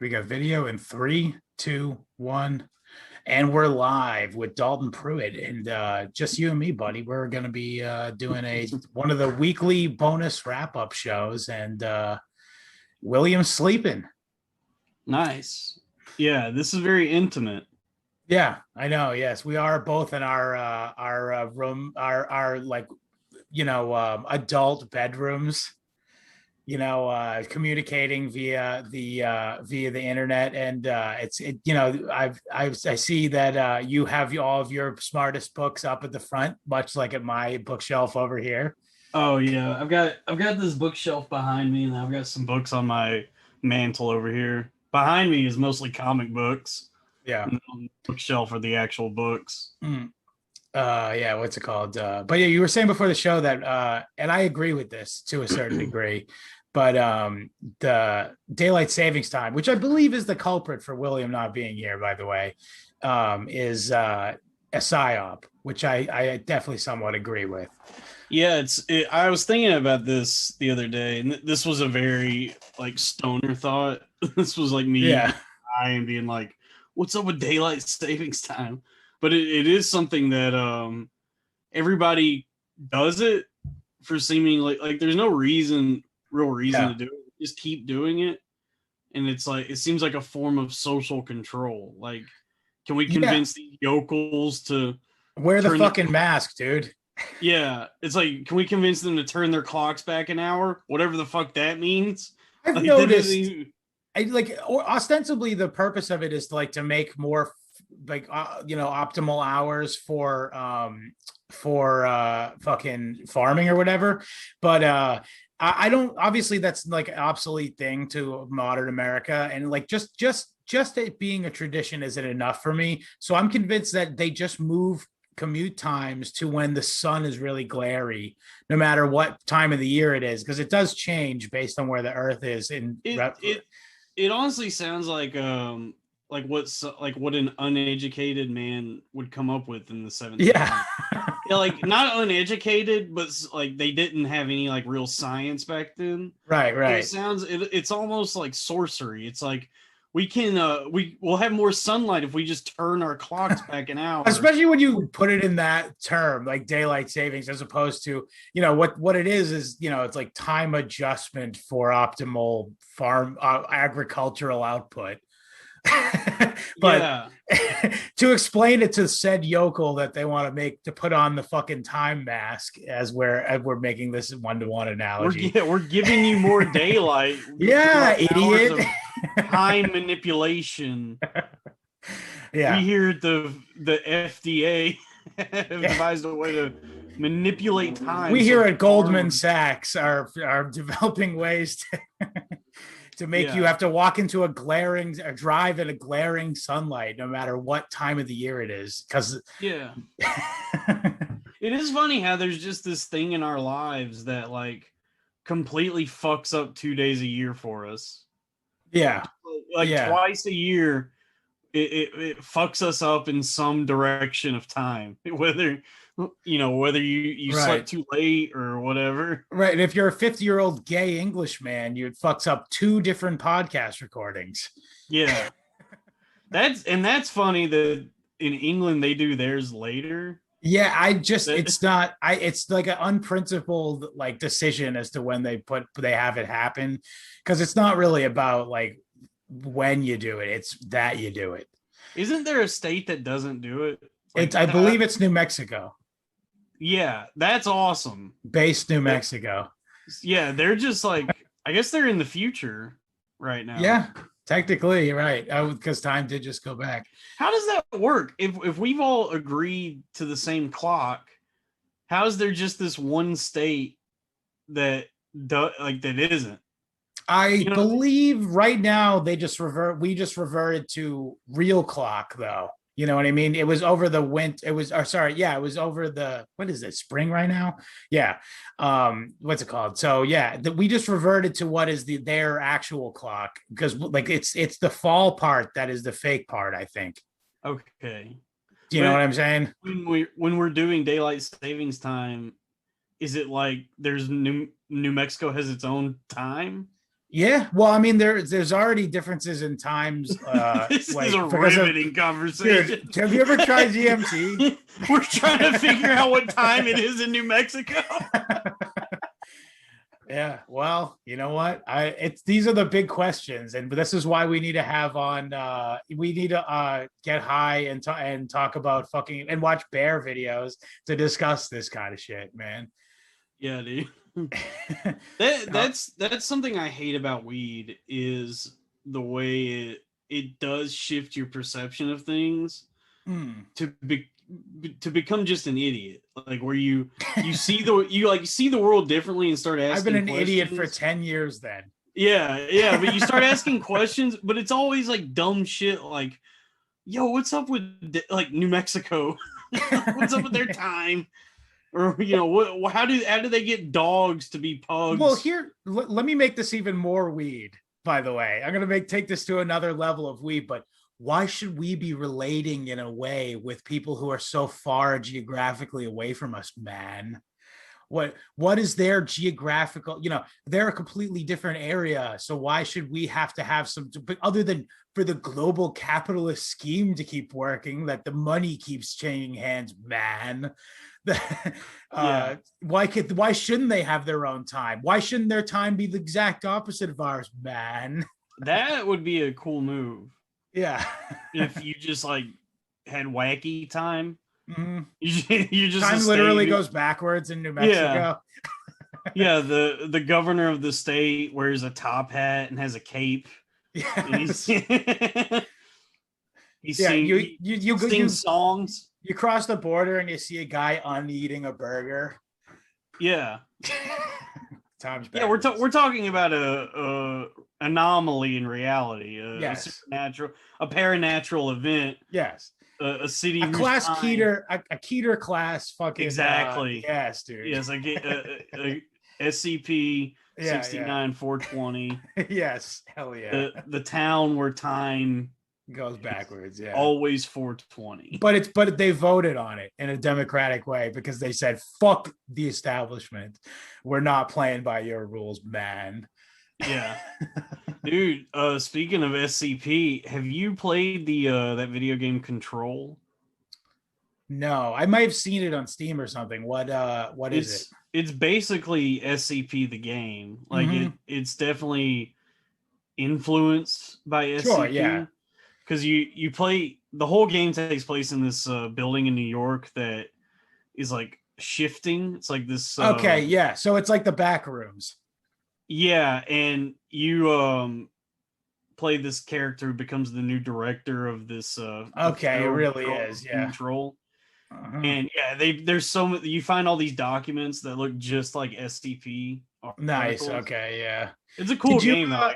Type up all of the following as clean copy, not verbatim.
We got video in three, two, one, and we're live with Dalton Pruitt and just you and me, buddy. We're gonna be doing a one of the weekly bonus wrap up shows, and William's sleeping. Nice. Yeah, this is very intimate. Yeah, I know. Yes, we are both in our room, our like adult bedrooms. Communicating via the internet, and I see that you have all of your smartest books up at the front, much like at my bookshelf over here. Oh yeah, I've got this bookshelf behind me, and I've got some books on my mantle over here. Behind me is mostly comic books. Yeah. And on the bookshelf are the actual books. Yeah, what's it called? But yeah, you were saying before the show that and I agree with this to a certain degree, but the daylight savings time, which I believe is the culprit for William not being here, by the way, is a psyop, which I definitely somewhat agree with. Yeah, I was thinking about this the other day, and this was a very like stoner thought. This was like me and being like, what's up with daylight savings time? But it is something that everybody does it for seemingly like there's no real reason to do it. Just keep doing it. And it's like it seems like a form of social control. Like, can we convince these yokels to wear the fucking mask, dude? Yeah. It's like, can we convince them to turn their clocks back an hour? Whatever the fuck that means. I've noticed ostensibly the purpose of it is to make more optimal hours for fucking farming or whatever, but I don't, obviously that's like an obsolete thing to modern America, and like just it being a tradition isn't enough for me. So I'm convinced that they just move commute times to when the sun is really glary, no matter what time of the year it is, because it does change based on where the earth is. It honestly sounds like what an uneducated man would come up with in the 70s. Yeah. Yeah, like not uneducated, but like they didn't have any like real science back then. Right. It's almost like sorcery. It's like we'll have more sunlight if we just turn our clocks back an hour. Especially when you put it in that term, like daylight savings, as opposed to, what it is, it's like time adjustment for optimal farm agricultural output. But to explain it to said yokel that they want to put on the fucking time mask as we're making this one-to-one analogy. We're giving you more daylight. Yeah, idiot. Time manipulation. Yeah. We here at the FDA have devised a way to manipulate time. We here at Goldman Sachs are developing ways to make you have to walk into drive in a glaring sunlight, no matter what time of the year it is. Because it is funny how there's just this thing in our lives that like completely fucks up 2 days a year for us. Yeah. Twice a year, it fucks us up in some direction of time, whether you slept too late or whatever. Right. And if you're a 50-year-old gay Englishman, it fucks up 2 different podcast recordings. Yeah. That's funny that in England they do theirs later. Yeah, it's like an unprincipled like decision as to when they have it happen, because it's not really about like when you do it, it's that you do it. Isn't there a state that doesn't do it? I believe it's New Mexico. Yeah, that's awesome. Based New Mexico. Yeah, they're just like, I guess they're in the future right now. Yeah, technically, right. Because time did just go back. How does that work? If we've all agreed to the same clock, how is there just this one state that isn't? I believe right now we just reverted to real clock, though. You know what I mean? It was over the winter. It was over the, what is it, spring right now? Yeah. What's it called? So yeah, we just reverted to what is their actual clock, because like it's the fall part that is the fake part, I think. Okay. Do you know what I'm saying? When we're doing daylight savings time, is it like there's New Mexico has its own time? Yeah, well, I mean, there's already differences in times. This like is a because of, riveting conversation. dude, have you ever tried GMT? We're trying to figure out what time it is in New Mexico. Yeah, well, you know what? These are the big questions, and this is why we need to have on. We need to get high and talk about fucking and watch bear videos to discuss this kind of shit, man. Yeah, dude. That's something I hate about weed is the way it does shift your perception of things to become just an idiot, like where you see the world differently and start asking. I've been an questions. idiot for 10 years then. Yeah, but you start asking questions, but it's always like dumb shit like, yo, what's up with like New Mexico? What's up with their time? Or how do they get dogs to be pugs? Well, here, let me make this even more weed. By the way, I'm gonna take this to another level of weed. But why should we be relating in a way with people who are so far geographically away from us, man? What is their geographical? They're a completely different area. So why should we have to have some? But other than for the global capitalist scheme to keep working, that the money keeps changing hands, man. Why shouldn't they have their own time? Why shouldn't their time be the exact opposite of ours, man? That would be a cool move. Yeah. If you just like had wacky time. Mm-hmm. You just time literally goes backwards in New Mexico. Yeah, the governor of the state wears a top hat and has a cape. Yeah. He sings songs. You cross the border and you see a guy uneating a burger. Yeah. Times yeah, we're talking about a anomaly in reality, a supernatural, a paranatural event. Yes. A city, a class Keter, a Keter class, fucking exactly. Yes, dude. Yes, I get a SCP 69420. Yes, hell yeah. The town where time goes backwards. Yeah, always 420. But they voted on it in a democratic way because they said, "Fuck the establishment. We're not playing by your rules, man." Yeah. Dude, speaking of SCP, have you played the that video game Control? No, I might have seen it on Steam or something. What is it? It's basically SCP the game. Like it's definitely influenced by SCP. Sure, yeah. Because you play, the whole game takes place in this building in New York that is like shifting. It's like this okay, yeah. So it's like the back rooms. Yeah, and you play this character who becomes the new director of this okay, it really is, yeah. Control. And yeah, there's so many, you find all these documents that look just like SCP. Nice, okay, yeah. It's a cool game though.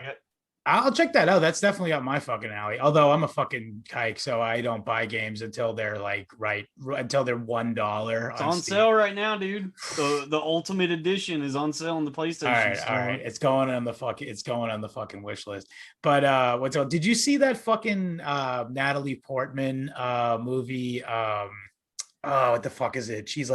I'll check that out. That's definitely up my fucking alley. Although I'm a fucking kike, so I don't buy games until they're like until they're $1. It's on sale right now, dude. The Ultimate Edition is on sale on the PlayStation Store. All right. It's going on the fucking wish list. But did you see that fucking Natalie Portman movie? What the fuck is it? She's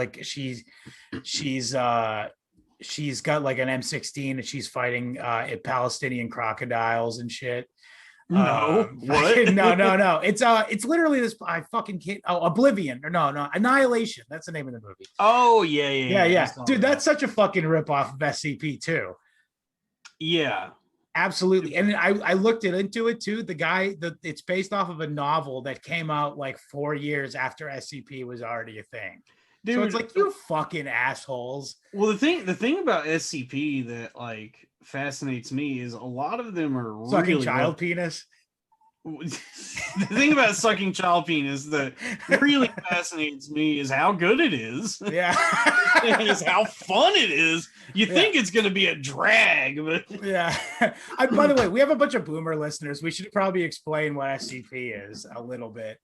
got like an M16 and she's fighting Palestinian crocodiles and shit. No, what? No. It's literally this. I fucking can't. Oh, Oblivion or no, Annihilation. That's the name of the movie. Oh yeah. Dude, that's such a fucking ripoff of SCP too. Yeah, absolutely. And I looked into it too. It's based off of a novel that came out like 4 years after SCP was already a thing. Dude, so it's like, you fucking assholes. Well, the thing about SCP that like fascinates me is a lot of them are sucking really child penis. The thing about sucking child penis that really fascinates me is how good it is. Yeah. Is how fun it is. You think it's going to be a drag, but yeah. By the way, we have a bunch of boomer listeners. We should probably explain what SCP is a little bit.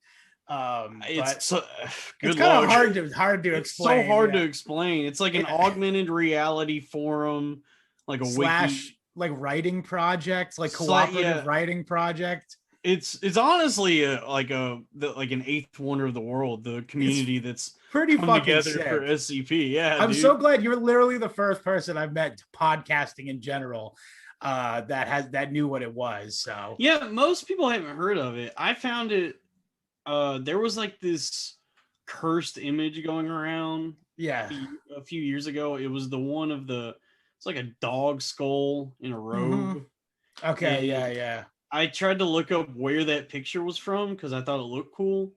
It's kind of hard to explain. It's so hard to explain. It's like an augmented reality forum, like a wiki, like writing project, like cooperative writing project. It's honestly like an eighth wonder of the world. The community that's pretty fucking together sick for SCP. Yeah, I'm so glad you're literally the first person I've met podcasting in general. that knew what it was. So yeah, most people haven't heard of it. I found it. There was like this cursed image going around. Yeah, A few years ago, it was the one of the. It's like a dog skull in a robe. Okay, yeah. I tried to look up where that picture was from because I thought it looked cool,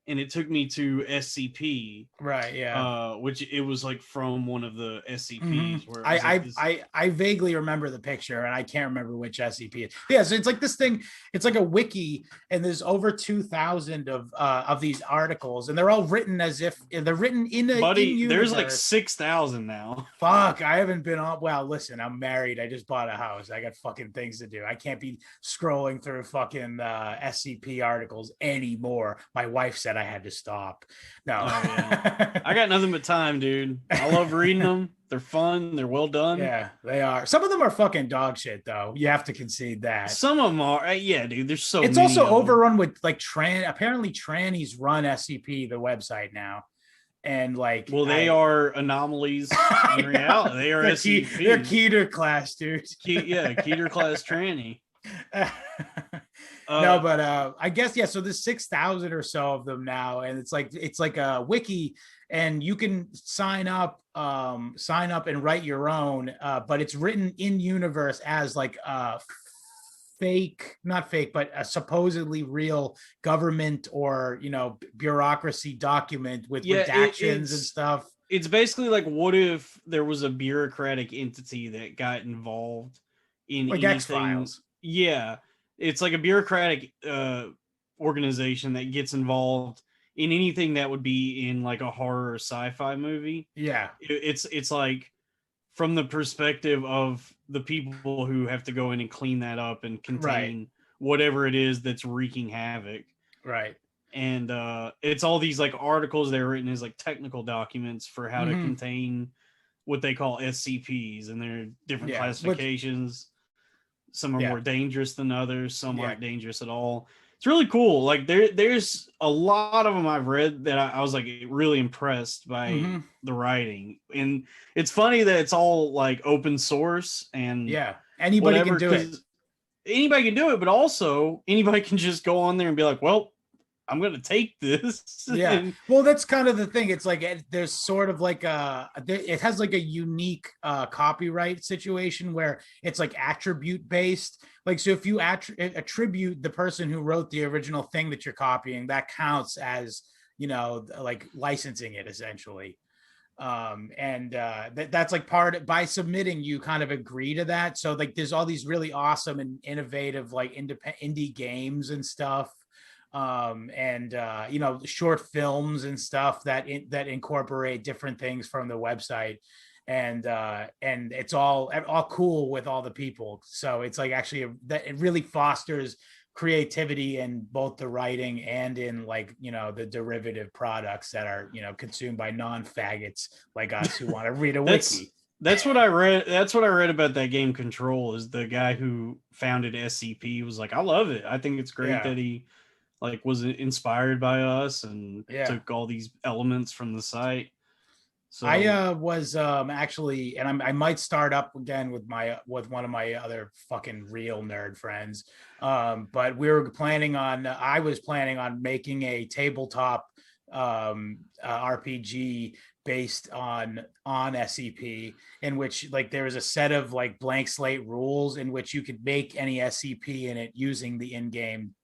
and it took me to SCP. Right, yeah. Which it was like from one of the SCPs where it was I, like this. I vaguely remember the picture, and I can't remember which SCP it is. Yeah, so it's like this thing. It's like a wiki, and there's over 2,000 of these articles, and they're all written as if they're written in a Buddy, there's like 6,000 now. Fuck, I haven't been on. Well, listen, I'm married. I just bought a house. I got fucking things to do. I can't be scrolling through fucking SCP articles anymore. My wife said I had to stop. No, yeah. I got nothing but time, dude. I love reading them. They're fun. They're well done. Yeah, they are. Some of them are fucking dog shit, though. You have to concede that. Some of them are. Yeah, dude. There's so. It's also overrun with like apparently trannies run SCP, the website now. And like, well, they are anomalies in reality. They are SCP. They're Keter class, dude. Keter class tranny. No, but I guess so there's 6,000 or so of them now, and it's like a wiki, and you can sign up and write your own, but it's written in universe as like not fake, but a supposedly real government or bureaucracy document with redactions and stuff. It's basically like, what if there was a bureaucratic entity that got involved in like X-Files? Yeah, it's like a bureaucratic organization that gets involved in anything that would be in like a horror or sci-fi movie. Yeah, it's like from the perspective of the people who have to go in and clean that up and contain whatever it is that's wreaking havoc. Right. And it's all these like articles that are written as like technical documents for how to contain what they call SCPs, and there are different classifications. Some are more dangerous than others. Some aren't dangerous at all. It's really cool. Like there's a lot of them I've read that I was like really impressed by the writing. And it's funny that it's all like open source and anybody can do it. Anybody can do it, but also anybody can just go on there and be like, well, I'm going to take this. Yeah. Well, that's kind of the thing. It's like there's sort of like it has like a unique copyright situation where it's like attribute based. Like, so if you attribute the person who wrote the original thing that you're copying, that counts as, like licensing it essentially. That's like by submitting, you kind of agree to that. So like there's all these really awesome and innovative like indie games and stuff. Short films and stuff that incorporate different things from the website, and it's all cool with all the people. So it's like actually that it really fosters creativity in both the writing and in like the derivative products that are consumed by non-faggots like us who want to read a wiki. That's what I read. That's what I read about that game Control. Is the guy who founded SCP was like, I love it. I think it's great that he like was inspired by us and took all these elements from the site. So I was actually, and I might start up again with one of my other fucking real nerd friends. But I was planning on making a tabletop RPG based on SCP, in which like there is a set of like blank slate rules in which you could make any SCP in it using the in-game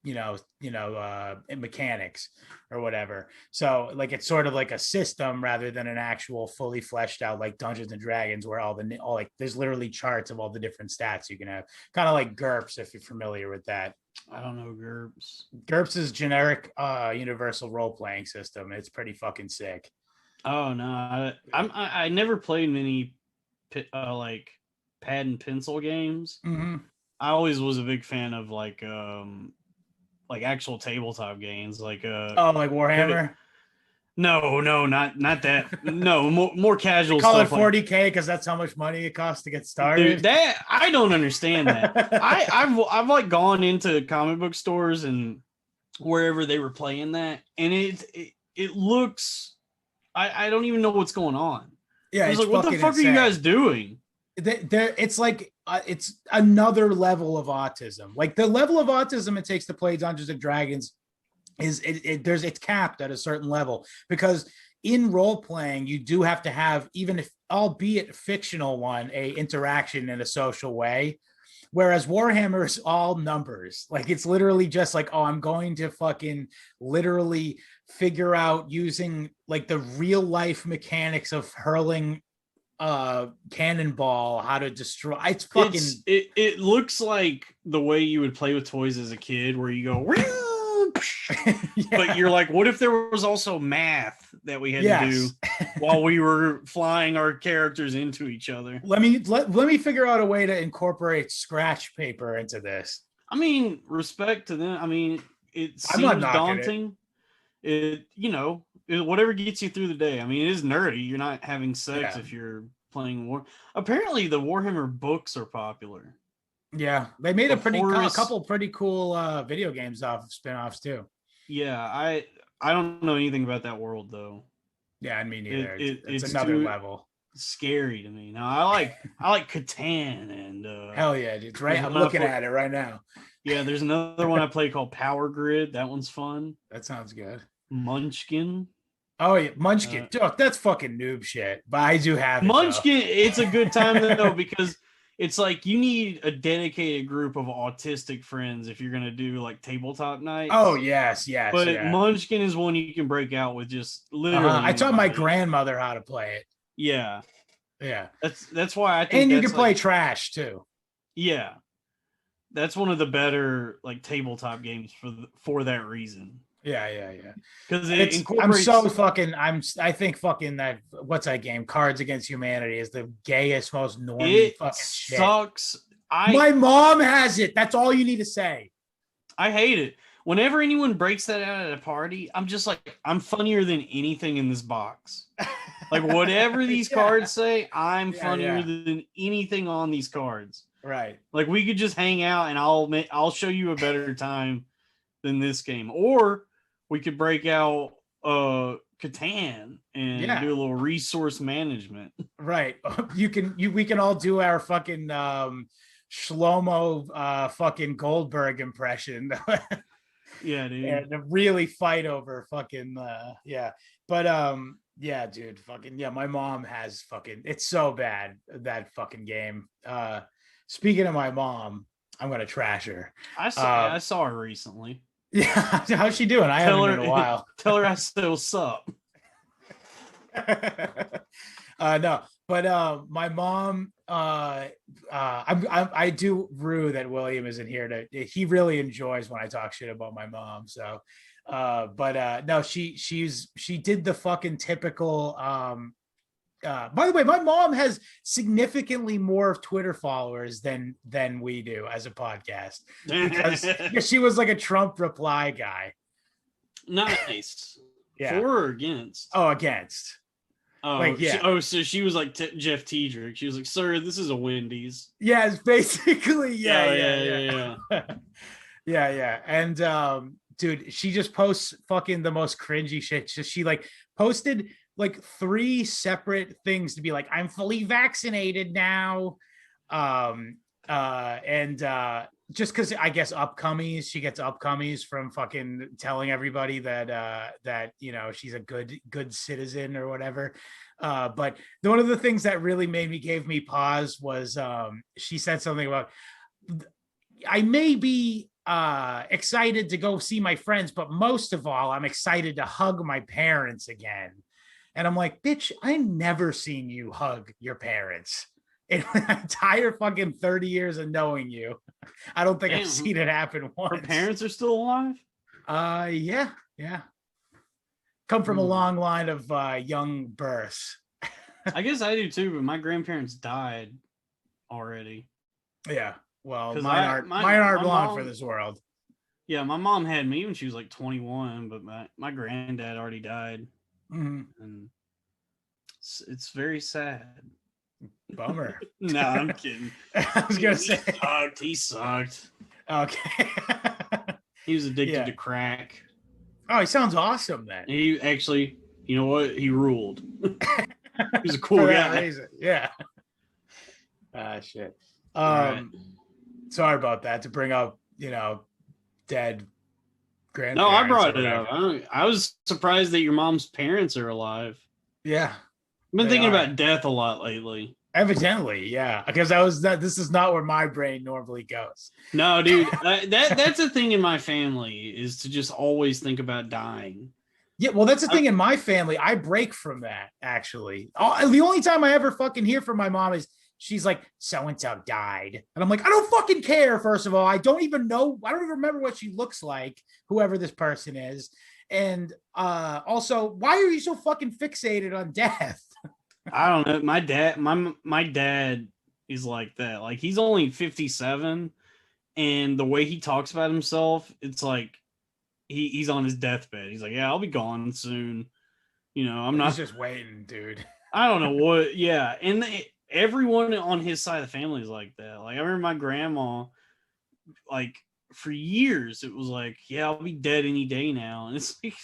mechanics or whatever. So like it's sort of like a system rather than an actual fully fleshed out like Dungeons and Dragons where all like there's literally charts of all the different stats you can have, kind of like GURPS if you're familiar with that. I don't know GURPS. GURPS is generic universal role-playing system. It's pretty fucking sick. Oh no, I never played many like pad and pencil games. I always was a big fan of like actual tabletop games, like like Warhammer. No, not that. No, more casual. Call stuff it 40K because that's how much money it costs to get started. Dude, that I don't understand that. I've like gone into comic book stores and wherever they were playing that, and it looks. I don't even know what's going on. Yeah, I was like, what the fuck are you guys doing? It's like it's another level of autism. Like the level of autism it takes to play Dungeons and Dragons it's capped at a certain level, because in role playing you do have to have, even if albeit fictional one, a interaction in a social way. Whereas Warhammer is all numbers. Like it's literally just like, oh, I'm going to fucking literally figure out using like the real life mechanics of hurling cannonball how to destroy. It's fucking. It looks like the way you would play with toys as a kid, where you go. Yeah. But you're like, what if there was also math that we had to do while we were flying our characters into each other? Let me figure out a way to incorporate scratch paper into this. I mean, respect to them. I mean, it seems daunting. Whatever gets you through the day. I mean, it is nerdy. You're not having sex if you're playing war. Apparently, the Warhammer books are popular. Yeah, they made a couple pretty cool video games off of spin-offs too. Yeah, I don't know anything about that world though. Yeah, me neither. It's another level. Scary to me. Now I like Catan and hell yeah, dude. Right, I'm looking at it right now. Yeah, there's another one I play called Power Grid. That one's fun. That sounds good. Munchkin. Oh yeah, Munchkin. Dude, that's fucking noob shit. But I do have it, Munchkin. It's a good time though, because it's like you need a dedicated group of autistic friends if you're gonna do like tabletop nights. Oh yes. But Munchkin is one you can break out with just literally. I taught my grandmother how to play it. Yeah. That's why I think. And you can play trash too. Yeah, that's one of the better like tabletop games for that reason. Yeah. Because I think fucking that what's that game? Cards Against Humanity is the gayest, most normal fucking shit. It sucks. My mom has it. That's all you need to say. I hate it. Whenever anyone breaks that out at a party, I'm just like, I'm funnier than anything in this box. Like whatever these cards say, I'm funnier than anything on these cards. Right. Like we could just hang out and I'll show you a better time than this game. Or we could break out Catan and do a little resource management. Right. We can all do our fucking Shlomo fucking Goldberg impression. Yeah, dude. And really fight over fucking But yeah, dude, fucking my mom has fucking, it's so bad, that fucking game. Speaking of my mom, I'm gonna trash her. I saw her recently. Yeah, how's she doing? I haven't in a while. Tell her I still sup. No, but my mom, I do rue that William isn't here he really enjoys when I talk shit about my mom. So, no, she did the fucking typical. By the way, my mom has significantly more Twitter followers than we do as a podcast, because she was like a Trump reply guy. Nice. Yeah. For or against? Oh, against. Oh, like, so she was like Jeff Tiedrick. She was like, "Sir, this is a Wendy's." Yeah, it's basically yeah. And dude, she just posts fucking the most cringy shit. She like posted like 3 separate things to be like, I'm fully vaccinated now. Just because I guess she gets upcomies from fucking telling everybody that she's a good citizen or whatever. But one of the things that really gave me pause was she said something about, I may be excited to go see my friends, but most of all, I'm excited to hug my parents again. And I'm like, bitch, I never seen you hug your parents in my entire fucking 30 years of knowing you. I don't think I've seen it happen once. Her parents are still alive? Yeah. Come from a long line of young births. I guess I do too, but my grandparents died already. Yeah. Well, mine aren't long for this world. Yeah, my mom had me when she was like 21, but my granddad already died. Mm-hmm. And it's very sad. Bummer. No, I'm kidding. I was gonna say he sucked. Okay. He was addicted to crack. Oh, he sounds awesome then. He actually, you know what? He ruled. He was a cool guy. Yeah. Shit. Right. Sorry about that, to bring up, dead No, I grandparents or brought it up. whatever. I was surprised that your mom's parents are alive. Yeah, I've been they thinking are. about death a lot lately. Evidently, yeah, because this is not where my brain normally goes. No, dude, that's a thing in my family, is to just always think about dying. Yeah, well, that's the thing in my family. I break from that, actually. The only time I ever fucking hear from my mom is she's like, so and so died. And I'm like, I don't fucking care, first of all. I don't even know. I don't even remember what she looks like, whoever this person is. And also, why are you so fucking fixated on death? I don't know. My dad is like that. Like, he's only 57, and the way he talks about himself, it's like he's on his deathbed. He's like, yeah, I'll be gone soon. I'm He's not just waiting, dude. I don't know what. Yeah, and everyone on his side of the family is like that. Like, I remember my grandma, like, for years, it was like, yeah, I'll be dead any day now, and it's like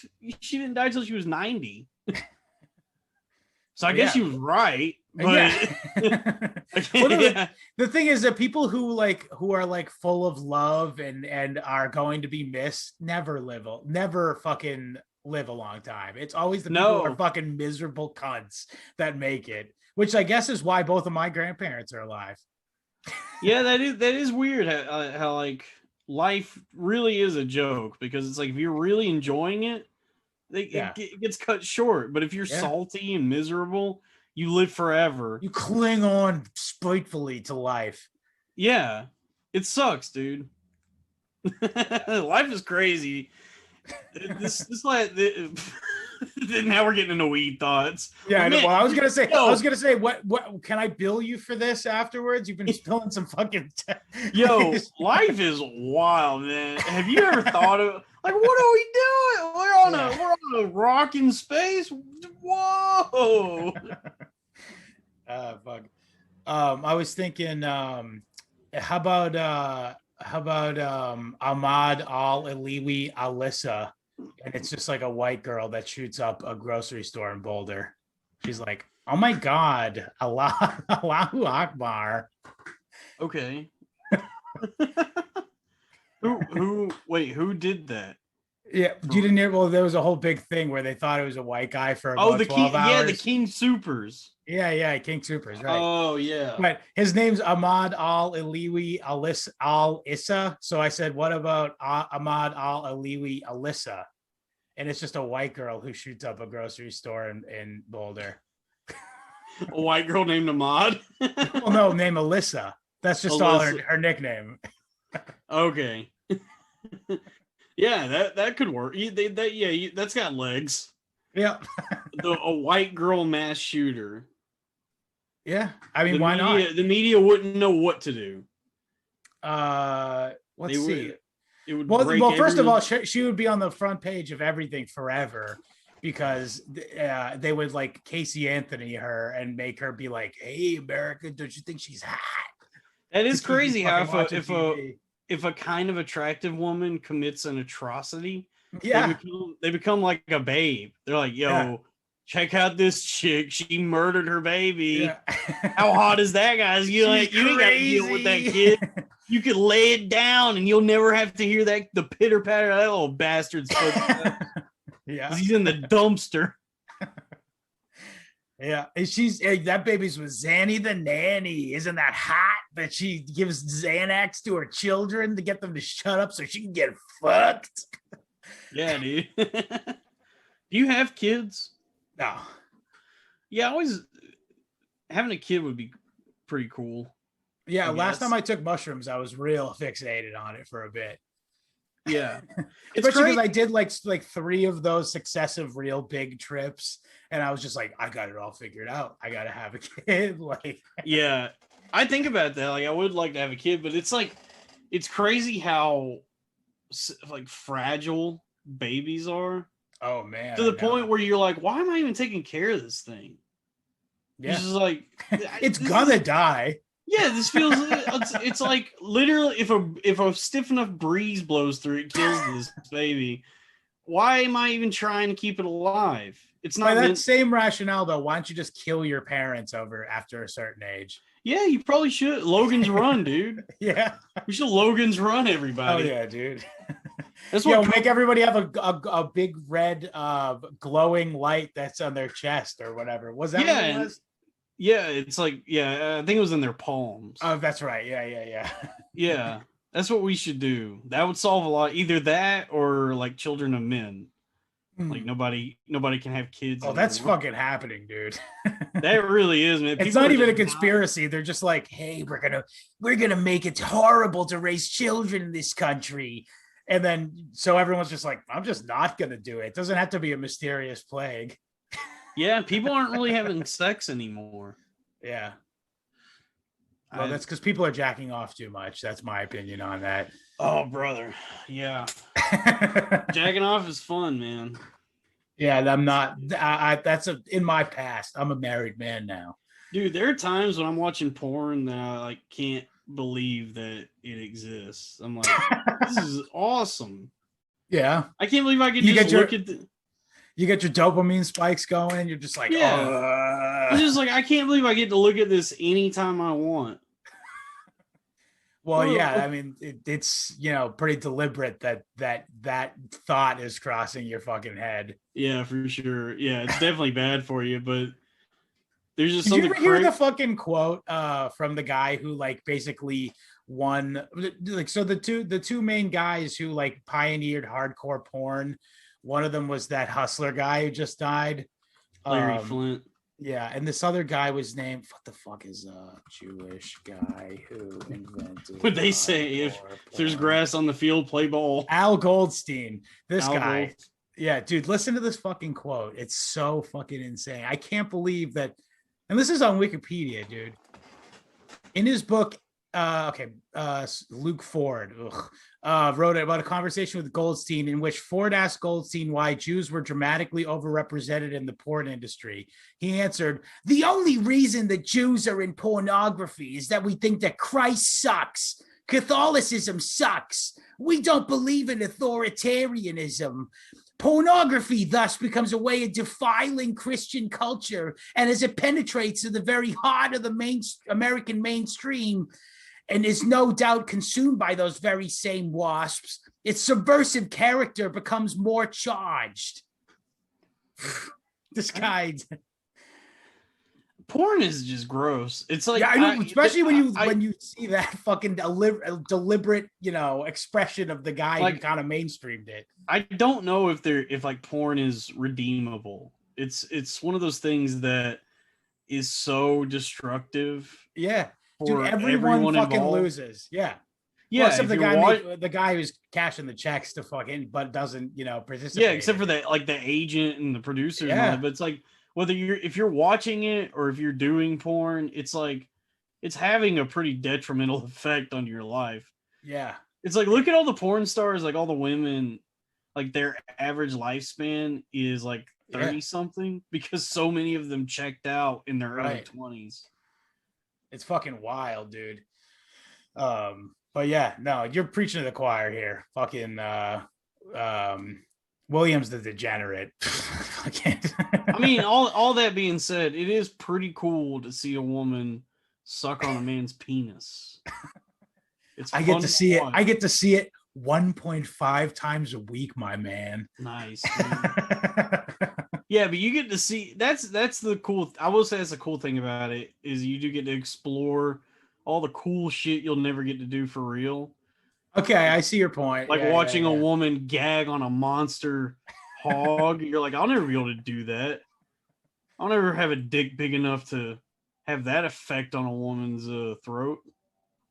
she didn't die till she was 90. So I guess she was right, but yeah. Well, the thing is that people who are like full of love and are going to be missed never fucking live a long time. It's always the people who are fucking miserable cunts that make it, which I guess is why both of my grandparents are alive. Yeah, that is weird how like life really is a joke, because it's like, if you're really enjoying it, it gets cut short. But if you're salty and miserable, you live forever. You cling on spitefully to life. Yeah, it sucks, dude. Life is crazy. This like now we're getting into weed thoughts. Yeah, well, I was gonna say, what can I bill you for this afterwards? You've been spilling some fucking. Life is wild, man. Have you ever thought of, like, what are we doing? We're on a rock in space. Whoa. Fuck. I was thinking, how about Ahmad Al-Aliwi Alyssa, and it's just like a white girl that shoots up a grocery store in Boulder. She's like, oh my god, Allahu Akbar. Okay. Who did that? Yeah, you didn't hear? Well, there was a whole big thing where they thought it was a white guy for about 12 hours. Yeah, the King Supers. Yeah, King Supers, right? Oh, yeah. But his name's Ahmad Al-Aliwi Al-Issa. So I said, what about Ahmad Al-Aliwi Alyssa? And it's just a white girl who shoots up a grocery store in Boulder. A white girl named Ahmad? Well, no, name Alyssa. That's just all her nickname. Okay. Yeah, that could work. That's got legs. Yeah. A white girl mass shooter. Yeah, I mean, why not? The media wouldn't know what to do. Let's see. It would well, first of all, she would be on the front page of everything forever, because they would like Casey Anthony her and make her be like, "Hey, America, don't you think she's hot?" That is crazy how if a kind of attractive woman commits an atrocity, they become like a babe. They're like, yo, check out this chick. She murdered her baby. Yeah. How hot is that, guys? You ain't got to deal with that kid. You could lay it down and you'll never have to hear the pitter patter of that little bastard's footsteps. Yeah. He's in the dumpster. Yeah, and that baby's with Zanny the nanny. Isn't that hot that she gives Xanax to her children to get them to shut up so she can get fucked? Yeah, dude. Do you have kids? No. Yeah, having a kid would be pretty cool. Yeah, last time I took mushrooms, I was real fixated on it for a bit. Yeah. Especially because I did like 3 of those successive real big trips, and I was just like, I got it all figured out. I gotta have a kid. Like, yeah, I think about that. Like, I would like to have a kid, but it's like, it's crazy how like fragile babies are. Oh man, to the point where you're like, why am I even taking care of this thing? Yeah, it's just like it's gonna die. Yeah, this feels it's like literally if a stiff enough breeze blows through, it kills this baby. Why am I even trying to keep it alive? It's not by that same rationale though. Why don't you just kill your parents after a certain age? Yeah, you probably should. Logan's Run, dude. Yeah. We should Logan's Run, everybody. Oh yeah, dude. That's what make everybody have a big red glowing light that's on their chest or whatever. Was that what it was? Yeah, it's like, I think it was in their palms. Oh, that's right. Yeah. Yeah, that's what we should do. That would solve a lot. Either that or like Children of Men. Like nobody can have kids. Oh, that's fucking happening, dude. That really is, man. It's not even a conspiracy. They're just like, hey, we're gonna make it horrible to raise children in this country. And then so everyone's just like, I'm just not gonna do it. It doesn't have to be a mysterious plague. Yeah, people aren't really having sex anymore. Yeah. Well, that's because people are jacking off too much. That's my opinion on that. Oh, brother. Yeah. Jacking off is fun, man. Yeah, I'm not. That's in my past. I'm a married man now. Dude, there are times when I'm watching porn that I like can't believe that it exists. I'm like, this is awesome. Yeah. I can't believe I could just look at the... You get your dopamine spikes going. You're just like, I'm just like, I can't believe I get to look at this anytime I want. Well, yeah, I mean, it's, pretty deliberate that thought is crossing your fucking head. Yeah, for sure. Yeah, it's definitely bad for you, but there's just something. Did you ever hear the fucking quote from the guy who like basically won? Like, so the two main guys who like pioneered hardcore porn. One of them was that Hustler guy who just died. Larry Flint. Yeah, and this other guy was named, what the fuck is a Jewish guy who invented... Would they say if there's grass on the field, play ball? Al Goldstein. This guy. Gold. Yeah, dude, listen to this fucking quote. It's so fucking insane. I can't believe that... And this is on Wikipedia, dude. In his book, Luke Ford wrote about a conversation with Goldstein in which Ford asked Goldstein why Jews were dramatically overrepresented in the porn industry. He answered, "The only reason that Jews are in pornography is that we think that Christ sucks. Catholicism sucks. We don't believe in authoritarianism. Pornography thus becomes a way of defiling Christian culture, and as it penetrates to the very heart of the American mainstream, and is no doubt consumed by those very same wasps, its subversive character becomes more charged." This guy... Porn is just gross. It's like, yeah, I know, especially when you see that fucking deliberate, expression of the guy who kind of mainstreamed it. I don't know if like porn is redeemable. It's one of those things that is so destructive. Yeah. Dude, everyone fucking involved loses. Yeah. Yeah. Well, except the guy who's cashing the checks to fucking, but doesn't, participate. Yeah, except for the agent and the producers. Yeah. And all that, but it's like, if you're watching it or if you're doing porn, it's like, it's having a pretty detrimental effect on your life. Yeah. It's like, look at all the porn stars, like all the women, like their average lifespan is like 30 something because so many of them checked out in their early 20s. It's fucking wild, dude. But yeah, no, you're preaching to the choir here. Fucking William's the degenerate. I mean, all that being said, it is pretty cool to see a woman suck on a man's penis. I get to see it. I get to see it 1.5 times a week, my man. Nice. Yeah, but you get to see that's the cool. I will say that's the cool thing about it is you do get to explore all the cool shit you'll never get to do for real. Okay, I see your point. Like watching a woman gag on a monster hog. You're like, I'll never be able to do that. I'll never have a dick big enough to have that effect on a woman's throat.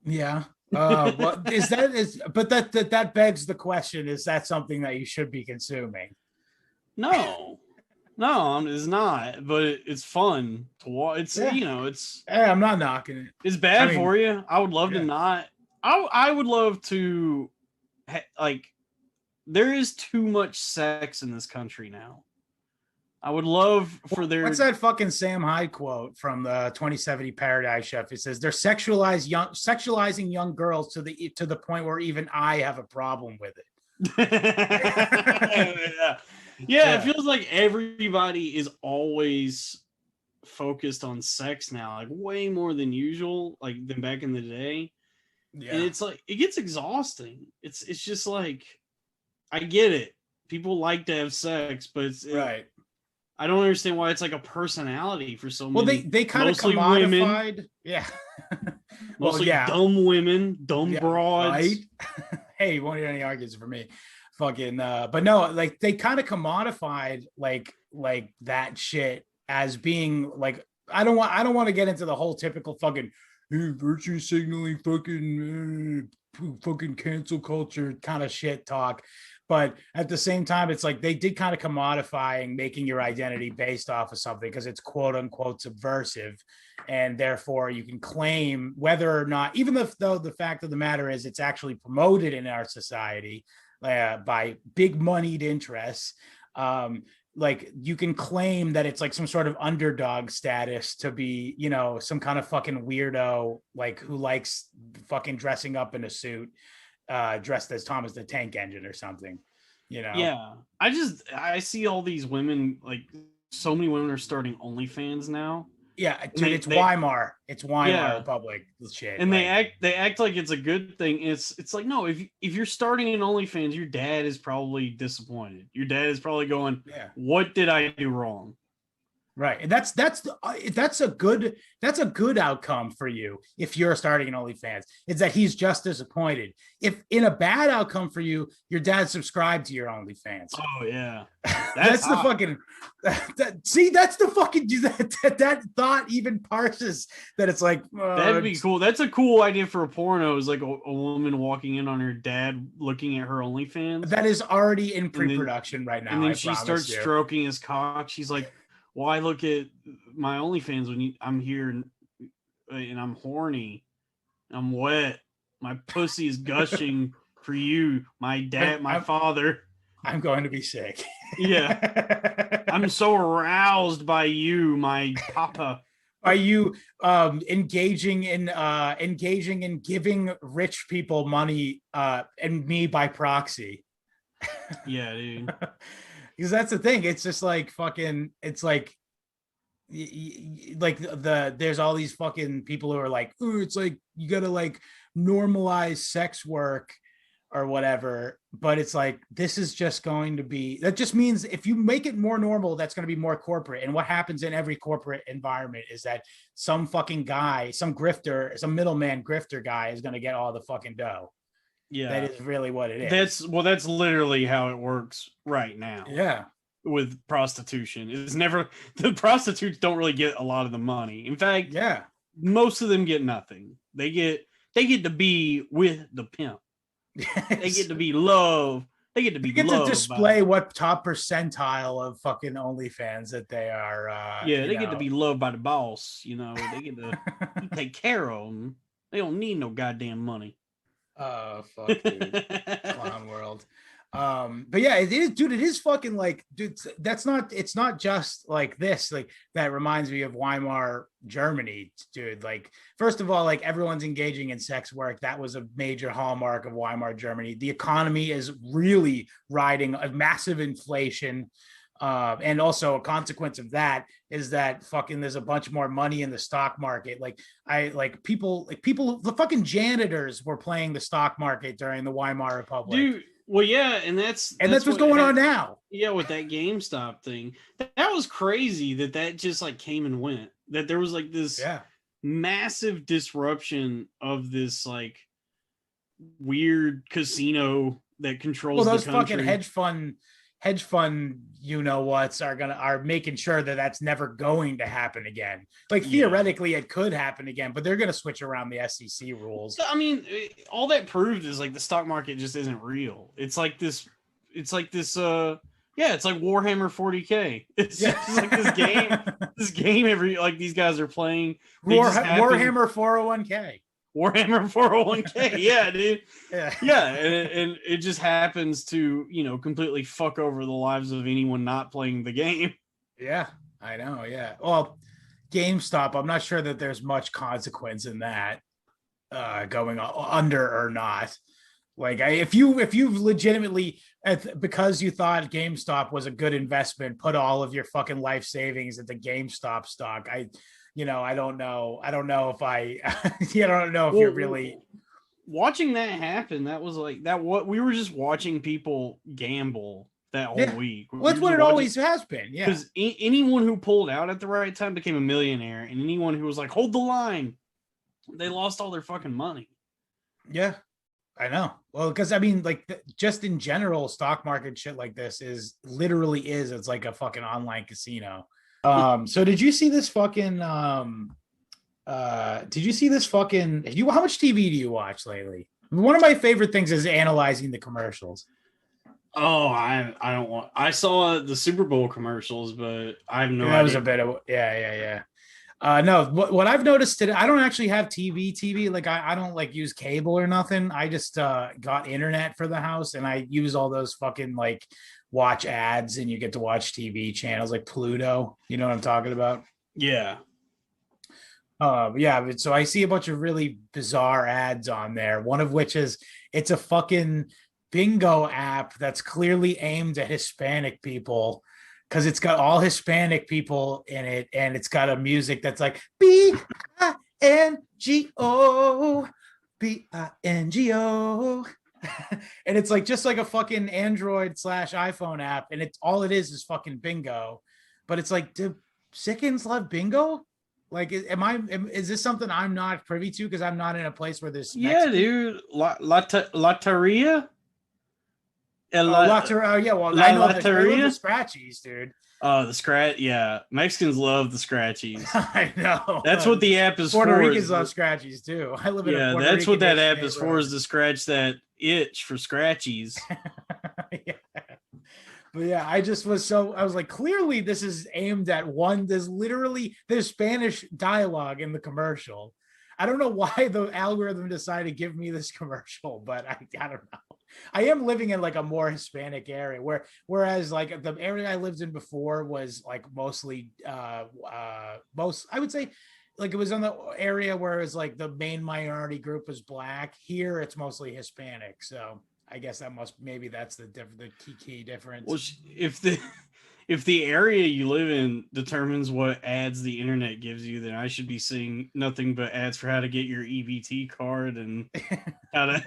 Yeah. Well, but that begs the question: is that something that you should be consuming? No, it's not. But it's fun to watch. It's it's. Hey, I'm not knocking it. It's bad for you. I would love to not. I would love to, there is too much sex in this country now. I would love for their... What's that fucking Sam Hyde quote from the 2070 Paradise Chef? It says, they're sexualizing young girls to the point where even I have a problem with it. Yeah, it feels like everybody is always focused on sex now, like way more than usual, like than back in the day. Yeah. And it's like it gets exhausting. It's just like, I get it. People like to have sex, but right. I don't understand why it's like a personality for so many. Well, they kind of commodified. Women, yeah. Mostly dumb women, dumb broads. Right. Hey, you won't hear any arguments for me. Fucking but no, like they kind of commodified like that shit as being like, I don't want to get into the whole typical fucking virtue signaling fucking cancel culture kind of shit talk. But at the same time, it's like they did kind of commodifying making your identity based off of something because it's quote unquote subversive. And therefore you can claim whether or not, even though the fact of the matter is it's actually promoted in our society by big moneyed interests, like you can claim that it's like some sort of underdog status to be, you know, some kind of fucking weirdo, like who likes fucking dressing up in a suit, dressed as Thomas the Tank Engine or something, you know? Yeah. I see all these women, like so many women are starting OnlyFans now. Yeah, dude, it's Weimar. It's Weimar Republic shit. And like, they act like it's a good thing. It's like, no, if you're starting an OnlyFans, your dad is probably disappointed. Your dad is probably going, what did I do wrong? Right. And that's a good outcome for you if you're starting an OnlyFans. It's that he's just disappointed. If in a bad outcome for you, your dad subscribed to your OnlyFans. Oh yeah. That's the fucking that's the fucking that thought even parses that it's like that'd be cool. That's a cool idea for a porno, is like a woman walking in on her dad looking at her OnlyFans. That is already in pre-production right now. And then she starts stroking his cock. She's like, well, I look at my OnlyFans when I'm here and I'm horny, I'm wet, my pussy is gushing for you, my dad, my father. I'm going to be sick. Yeah, I'm so aroused by you, my papa. Are you engaging in giving rich people money and me by proxy? Yeah, dude. Because that's the thing. It's just like fucking. It's like there's all these fucking people who are like, oh, it's like you gotta like normalize sex work or whatever. But it's like, this is just going to be, that just means if you make it more normal, that's going to be more corporate. And what happens in every corporate environment is that some fucking guy, some grifter, some middleman grifter guy is going to get all the fucking dough. Yeah, that is really what it is. That's literally how it works right now. Yeah, with prostitution, it's never, the prostitutes don't really get a lot of the money. In fact, most of them get nothing. They get to be with the pimp. Yes. They get to be loved. They get to display what top percentile of fucking OnlyFans that they are. They get to be loved by the boss. You know, they get to take care of them. They don't need no goddamn money. Oh, fuck, dude. Clown world. But yeah, it is, dude. It is fucking like, dude, it's not just like this. Like, that reminds me of Weimar Germany, dude. Like, first of all, like, everyone's engaging in sex work. That was a major hallmark of Weimar Germany. The economy is really riding a massive inflation. And also a consequence of that is that fucking there's a bunch more money in the stock market. People, the fucking janitors were playing the stock market during the Weimar Republic. Dude, well, yeah, and that's what's going on now. Yeah, with that GameStop thing, that was crazy. That just like came and went. That there was like this massive disruption of this like weird casino that controls the country. Fucking hedge fund you know what's are making sure that that's never going to happen again. Like, theoretically it could happen again, but they're going to switch around the SEC rules. I mean, all that proved is like the stock market just isn't real. It's like Warhammer 40K. It's just like this game every, like, these guys are playing Warhammer 401k. Warhammer 401k. Yeah, dude. Yeah. And it just happens to, completely fuck over the lives of anyone not playing the game. Yeah, I know. Yeah. Well, GameStop, I'm not sure that there's much consequence in that going on, under or not. Like if you legitimately, because you thought GameStop was a good investment, put all of your fucking life savings into GameStop stock. I don't know. I don't know if I don't know if you're really watching that happen. That was like that. What we were just watching people gamble that whole week. Well, that's what it always has been. Yeah. Because anyone who pulled out at the right time became a millionaire, and anyone who was like, hold the line, they lost all their fucking money. Yeah, I know. Well, because I mean, like, just in general, stock market shit like this it's like a fucking online casino. So did you see this fucking how much TV do you watch lately? One of my favorite things is analyzing the commercials. Oh, I don't want. I saw the Super Bowl commercials, but I have no idea. That was a bit of yeah. No, what I've noticed today, I don't actually have TV. Like I don't like use cable or nothing. I just got internet for the house, and I use all those fucking like watch ads, and you get to watch TV channels like Pluto. You know what I'm talking about? Yeah. Yeah. So I see a bunch of really bizarre ads on there. One of which is it's a fucking bingo app that's clearly aimed at Hispanic people, because it's got all Hispanic people in it, and it's got a music that's like BINGO, BINGO. And it's like just like a fucking Android/iPhone app, and it's all it is fucking bingo. But it's like, do Sickens love bingo? Like, is this something I'm not privy to because I'm not in a place where there's Mexican? Dude, Loteria. Yeah, well, I know that they love the scratchies, dude. Oh, the scratch, yeah. Mexicans love the scratchies. I know. That's what the app is Puerto for. Puerto Ricans love scratchies too. I live in a Puerto that's Rican what that app is for, is to scratch that itch for scratchies. Yeah. But yeah, I was like, clearly this is aimed at one. There's Spanish dialogue in the commercial. I don't know why the algorithm decided to give me this commercial, but I don't know. I am living in like a more Hispanic area whereas like the area I lived in before was like mostly I would say like it was in the area where it was like the main minority group was Black. Here it's mostly Hispanic. So I guess that's the key difference. Well, if the area you live in determines what ads the internet gives you, then I should be seeing nothing but ads for how to get your EBT card and how to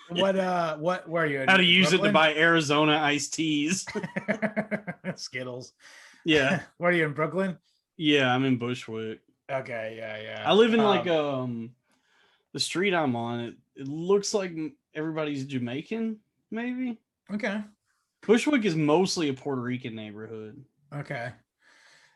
where are you? How to use Brooklyn? It to buy Arizona iced teas. Skittles. Yeah. Where are you, in Brooklyn? Yeah, I'm in Bushwick. Okay, yeah. I live in like the street I'm on. It looks like everybody's Jamaican, maybe. Okay. Bushwick is mostly a Puerto Rican neighborhood. Okay.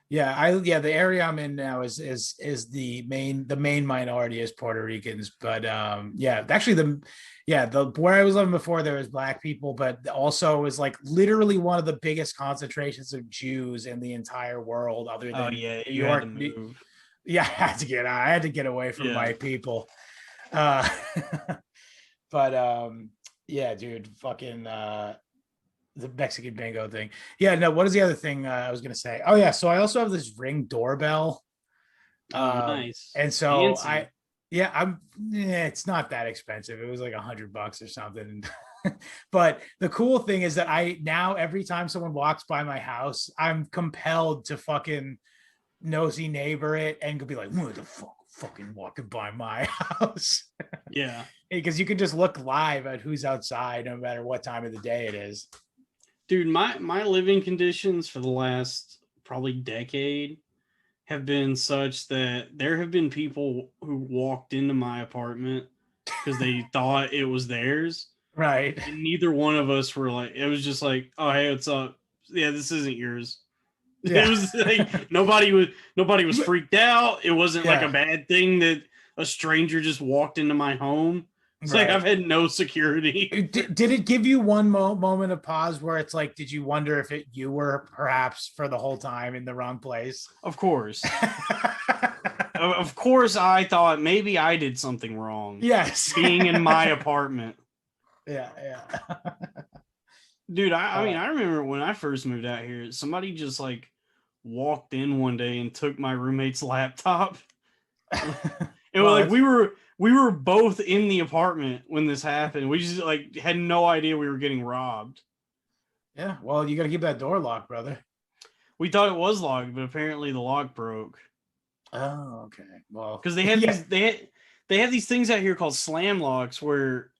Yeah, the area I'm in now is the main minority is Puerto Ricans, but actually where I was living before there was Black people, but also it was like literally one of the biggest concentrations of Jews in the entire world, other than New York. Had to move. Yeah, I had to get away from my people. But dude, fucking the Mexican bingo thing. Yeah, no, what is the other thing I was gonna say? Oh yeah, so I also have this Ring doorbell. Nice. And so it's not that expensive. It was like $100 or something. But the cool thing is that I now every time someone walks by my house, I'm compelled to fucking nosy neighbor it and be like, who the fuck fucking walking by my house? Yeah. Because you can just look live at who's outside no matter what time of the day it is. Dude, my living conditions for the last probably decade have been such that there have been people who walked into my apartment because they thought it was theirs. Right. And neither one of us were like, it was just like, oh, hey, what's up? Yeah, this isn't yours. Yeah. It was like nobody was freaked out. It wasn't like a bad thing that a stranger just walked into my home. It's like I've had no security. Did it give you one moment of pause where it's like, did you wonder if you were perhaps for the whole time in the wrong place? Of course. Of course, I thought maybe I did something wrong. Yes. Being in my apartment. Yeah. Dude, I mean, I remember when I first moved out here, somebody just like walked in one day and took my roommate's laptop. And like we were we were both in the apartment when this happened. We just like had no idea we were getting robbed. Yeah, well, you got to keep that door locked, brother. We thought it was locked, but apparently the lock broke. Oh, okay. Well, because they have they have these things out here called slam locks where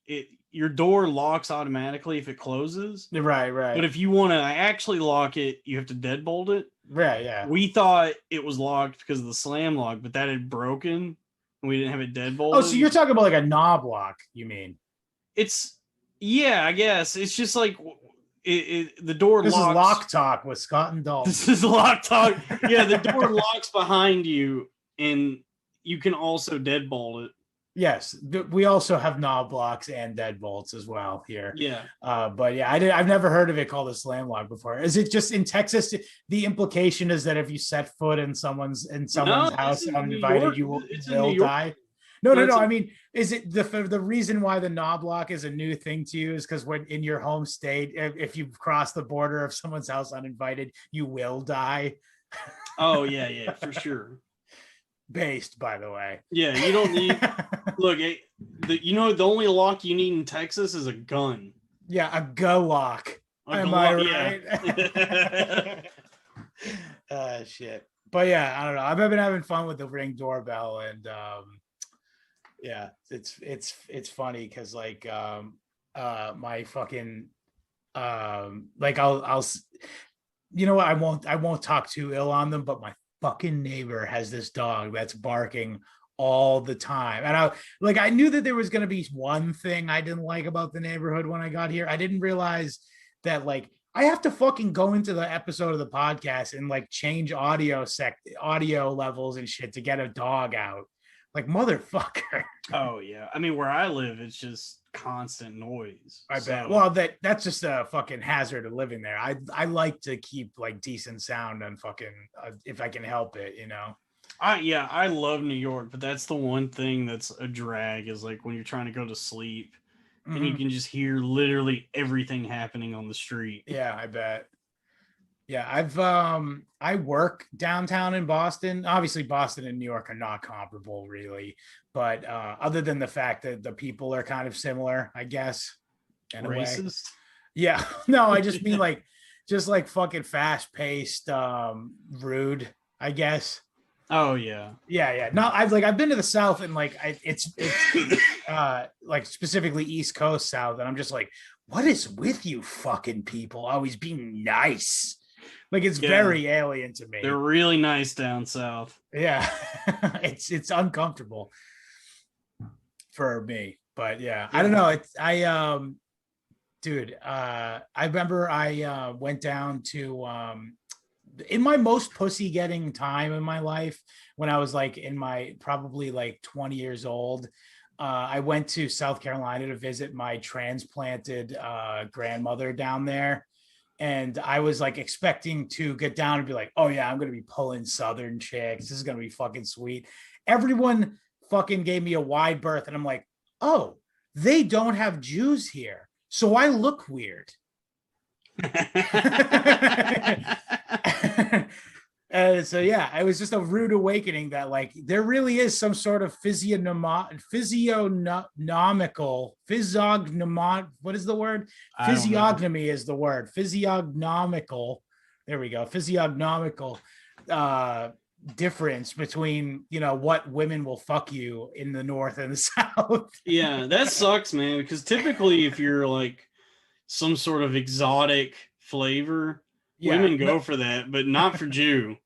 your door locks automatically if it closes. Right. But if you want to actually lock it, you have to deadbolt it. Right, yeah. We thought it was locked because of the slam lock, but that had broken and we didn't have it deadbolted. Oh, so you're talking about like a knob lock, you mean? I guess. It's just like the door locks. This is Lock Talk with Scott and Dalton. This is Lock Talk. Yeah, the door locks behind you and you can also deadbolt it. Yes, we also have knob locks and deadbolts as well here. Yeah. But yeah, I've never heard of it called a slam lock before. Is it just in Texas? The implication is that if you set foot in someone's house uninvited, you will die. No. I mean, is it the reason why the knob lock is a new thing to you is because when in your home state, if you cross the border of someone's house uninvited, you will die? Oh yeah, for sure. Based, by the way. Yeah, you don't need. Look, the only lock you need in Texas is a gun. Yeah, a go lock. Am I right? Shit. But yeah, I don't know. I've been having fun with the Ring doorbell, and yeah, it's funny because like my fucking like I'll you know what, I won't talk too ill on them, but my fucking neighbor has this dog that's barking all the time, and I knew that there was going to be one thing I didn't like about the neighborhood when I got here. I didn't realize that like I have to fucking go into the episode of the podcast and like change audio levels and shit to get a dog out. Like, motherfucker. Oh yeah, I mean where I live it's just constant noise. I bet. Well, that's just a fucking hazard of living there. I like to keep like decent sound on fucking if I can help it, you know. I love New York, but that's the one thing that's a drag is like when you're trying to go to sleep and you can just hear literally everything happening on the street. Yeah, I bet. Yeah, I work downtown in Boston. Obviously, Boston and New York are not comparable, really. But other than the fact that the people are kind of similar, I guess. In Racist? A way. Yeah, no, I just mean like, just like fucking fast paced, rude, I guess. Oh yeah. Yeah. No, I've been to the South and like it's like specifically East Coast South, and I'm just like, what is with you fucking people always being nice? Like it's very alien to me. They're really nice down south. Yeah. it's uncomfortable for me. But yeah, I don't know. I remember I went down to in my most pussy getting time in my life when I was like in my probably like 20 years old. I went to South Carolina to visit my transplanted grandmother down there. And I was like expecting to get down and be like, oh yeah, I'm going to be pulling Southern chicks. This is going to be fucking sweet. Everyone fucking gave me a wide berth. And I'm like, oh, they don't have Jews here. So I look weird. So yeah, it was just a rude awakening that like there really is some sort of physiognomical what is the word? Physiognomy is the word. Physiognomical. There we go. Physiognomical difference between, you know, what women will fuck you in the North and the South. Yeah, that sucks, man, because typically if you're like some sort of exotic flavor, women go for that, but not for Jew.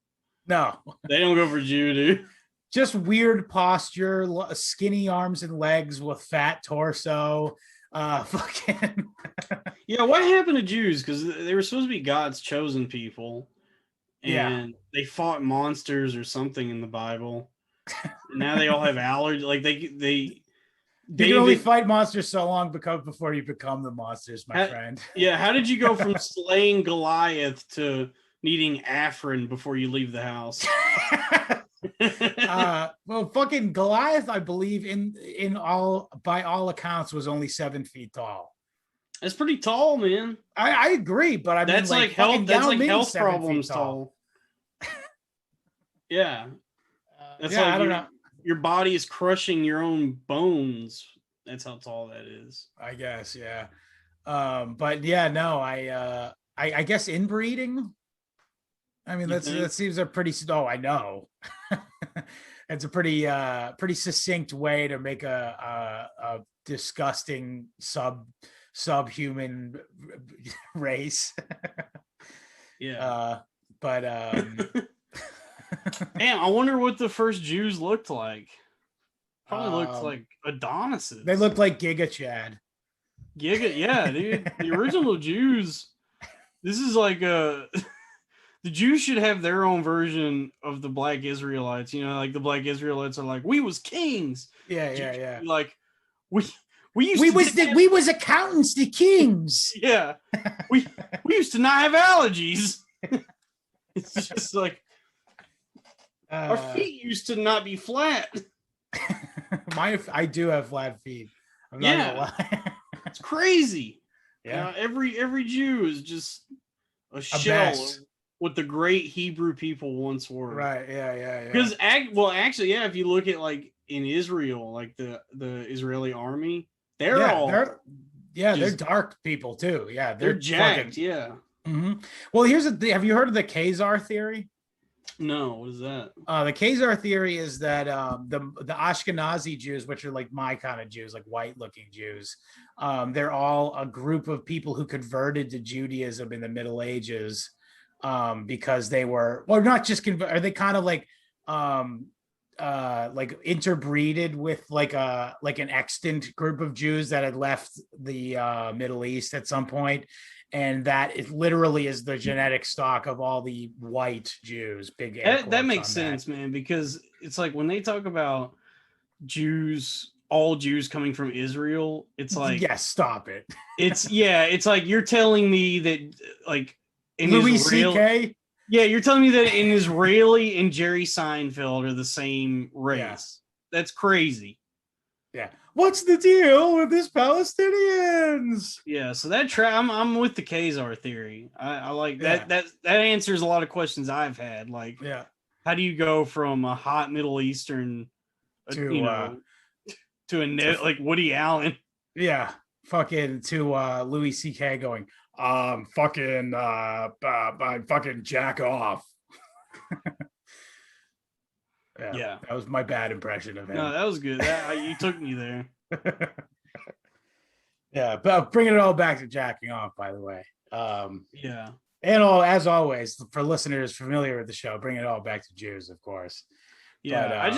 No, they don't go for Jew, dude. Just weird posture, skinny arms and legs with fat torso. Fucking. Yeah, what happened to Jews? Because they were supposed to be God's chosen people, and they fought monsters or something in the Bible. Now they all have allergies. Like they can only fight monsters so long before you become the monsters, my friend. Yeah, how did you go from slaying Goliath to needing Afrin before you leave the house? Well, fucking Goliath, I believe by all accounts was only 7 feet tall. That's pretty tall, man. I agree, but I mean, that's like health. That's like health problems tall. Yeah, I don't know. your body is crushing your own bones. That's how tall that is. I guess, yeah. But yeah, no, I guess inbreeding. I mean, that seems a pretty. Oh, I know. It's a pretty succinct way to make a disgusting subhuman race. Yeah. But damn, I wonder what the first Jews looked like. Probably looked like Adonises. They looked like Giga Chad. Yeah, dude. The original Jews. This is like the Jews should have their own version of the Black Israelites. You know, like the Black Israelites are like, we was kings. Yeah. Like we was accountants to kings. Yeah, we used to not have allergies. It's just like our feet used to not be flat. I do have flat feet. I'm not gonna lie. It's crazy. Yeah, every Jew is just a shell of what the great Hebrew people once were. Right. Yeah. Because actually, if you look at like in Israel, like the Israeli army, they're dark people too. Yeah, they're jacked. Fucking, yeah. Mm-hmm. Well, have you heard of the Khazar theory? No, what is that? The Khazar theory is that the Ashkenazi Jews, which are like my kind of Jews, like white-looking Jews, they're all a group of people who converted to Judaism in the Middle Ages because they were, well, not just are they kind of like interbreeded with like an extant group of Jews that had left the Middle East at some point. And that it literally is the genetic stock of all the white Jews. Big that makes sense, man, because it's like when they talk about Jews, all Jews coming from Israel, it's like, yes, stop it. It's like you're telling me that like in Louis C.K. Yeah, you're telling me that an Israeli and Jerry Seinfeld are the same race. Yeah. That's crazy. Yeah. What's the deal with this Palestinians? Yeah, so that I'm with the Khazar theory. I like that. That answers a lot of questions I've had. Like, how do you go from a hot Middle Eastern to like Woody Allen? Yeah, fucking to Louis C.K. going, fucking jack off. Yeah, that was my bad impression of him. No, that was good. You took me there. Yeah, but bringing it all back to jacking off, by the way. Yeah. And as always, for listeners familiar with the show, bring it all back to Jews, of course. Yeah, but, I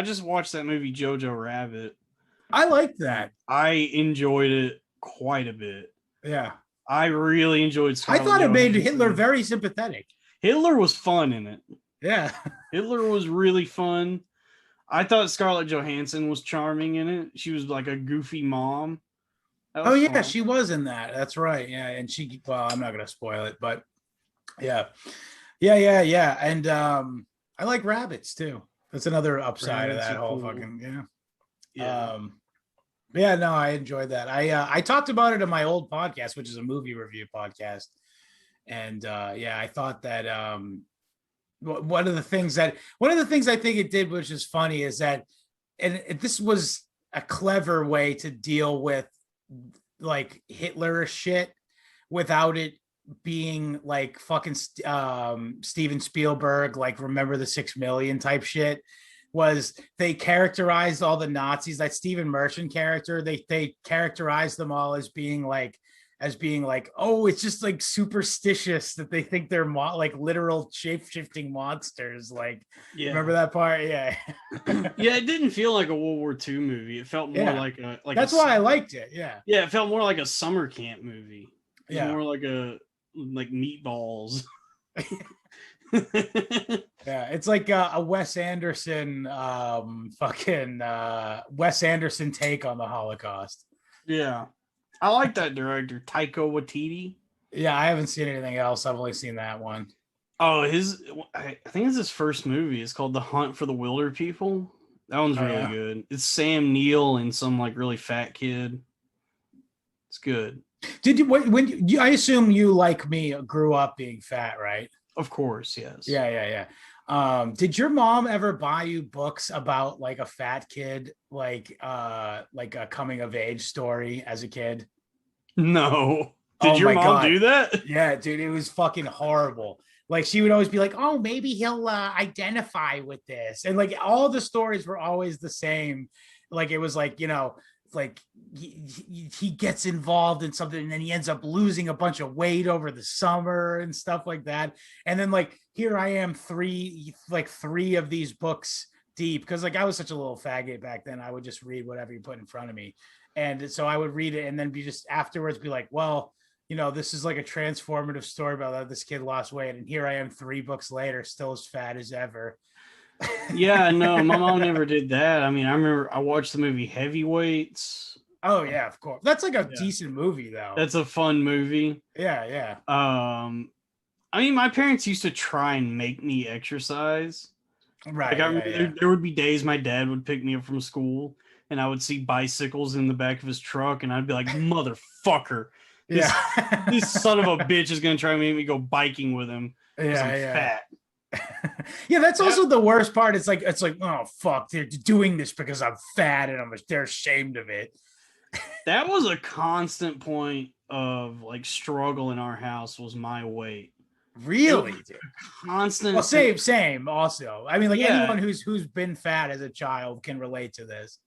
just watched that movie Jojo Rabbit. I liked that. I enjoyed it quite a bit. Yeah. I really enjoyed Scarlett I thought it made Hitler very sympathetic. Hitler was fun in it. Yeah. Hitler was really fun. I thought Scarlett Johansson was charming in it. She was like a goofy mom. Oh, yeah, fun. She was in that. That's right. Yeah, and I'm not going to spoil it, but yeah. And I like rabbits, too. That's another upside of that whole cool. Fucking, yeah, no, I enjoyed that. I talked about it in my old podcast, which is a movie review podcast. And I thought that one of the things I think it did, which is funny, is that, and this was a clever way to deal with like Hitler shit without it being like fucking Steven Spielberg, like Remember the 6 Million type shit. Was they characterized all the Nazis, that Stephen Merchant character, they characterized them all as being like, oh, it's just like superstitious that they think they're like literal shape-shifting monsters. Like, remember that part? Yeah. Yeah, it didn't feel like a World War II movie. It felt more like that's why I liked it. Yeah. Yeah, it felt more like a summer camp movie. More like Meatballs. Yeah, it's like a Wes Anderson Wes Anderson take on the Holocaust. Yeah. I like that director, Taika Waititi. Yeah, I haven't seen anything else. I've only seen that one. Oh, I think it's his first movie. It's called The Hunt for the Wilder People. That one's really good. It's Sam Neill and some like really fat kid. It's good. Did you I assume you, like me, grew up being fat, right? Of course, yes. Yeah. Did your mom ever buy you books about like a fat kid, like a coming of age story as a kid? No. Did Oh your my mom God. do that? Yeah, dude, it was fucking horrible. Like she would always be like, "Oh, maybe he'll identify with this," and like all the stories were always the same. Like it was like like he gets involved in something and then he ends up losing a bunch of weight over the summer and stuff like that. And then like here I am, three of these books deep because like I was such a little faggot back then. I would just read whatever you put in front of me, and so I would read it and then be just afterwards be like, well, this is like a transformative story about how this kid lost weight. And here I am 3 books later, still as fat as ever. Yeah, no, my mom never did that. I mean, I remember I watched the movie Heavyweights. Oh, yeah, of course. That's like a Yeah. decent movie, though. That's a fun movie. Yeah, yeah. I mean, my parents used to try and make me exercise. Right. Like I Yeah, remember yeah. there would be days my dad would pick me up from school and I would see bicycles in the back of his truck and I'd be like, motherfucker, this Yeah. this son of a bitch is gonna try and make me go biking with him because I'm Yeah, fat. yeah, that's also the worst part. It's like, oh fuck, they're doing this because I'm fat and they're ashamed of it. That was a constant point of like struggle in our house was my weight. Really, dude. Constant. Well, same. Also, I mean, like Yeah. anyone who's been fat as a child can relate to this.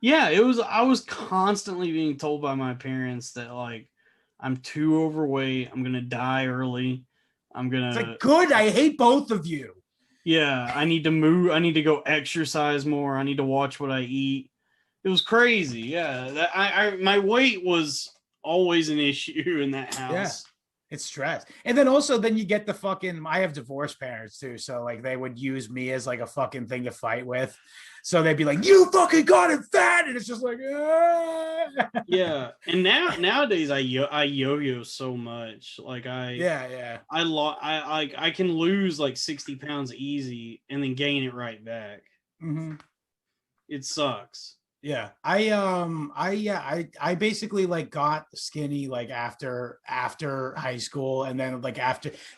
Yeah, it was. I was constantly being told by my parents that like I'm too overweight. I'm gonna die early. I'm gonna. It's like, good. I hate both of you. Yeah, I need to move. I need to go exercise more. I need to watch what I eat. It was crazy. Yeah, that my weight was always an issue in that house. Yeah. It's stress. And then also then you get the fucking, I have divorced parents too. So like they would use me as like a fucking thing to fight with. So they'd be like, you fucking got it fat. And it's just like, ah. Yeah. And nowadays I yo-yo so much. Like I can lose like 60 pounds easy and then gain it right back. Mm-hmm. It sucks. Yeah. I basically like got skinny like after high school. And then like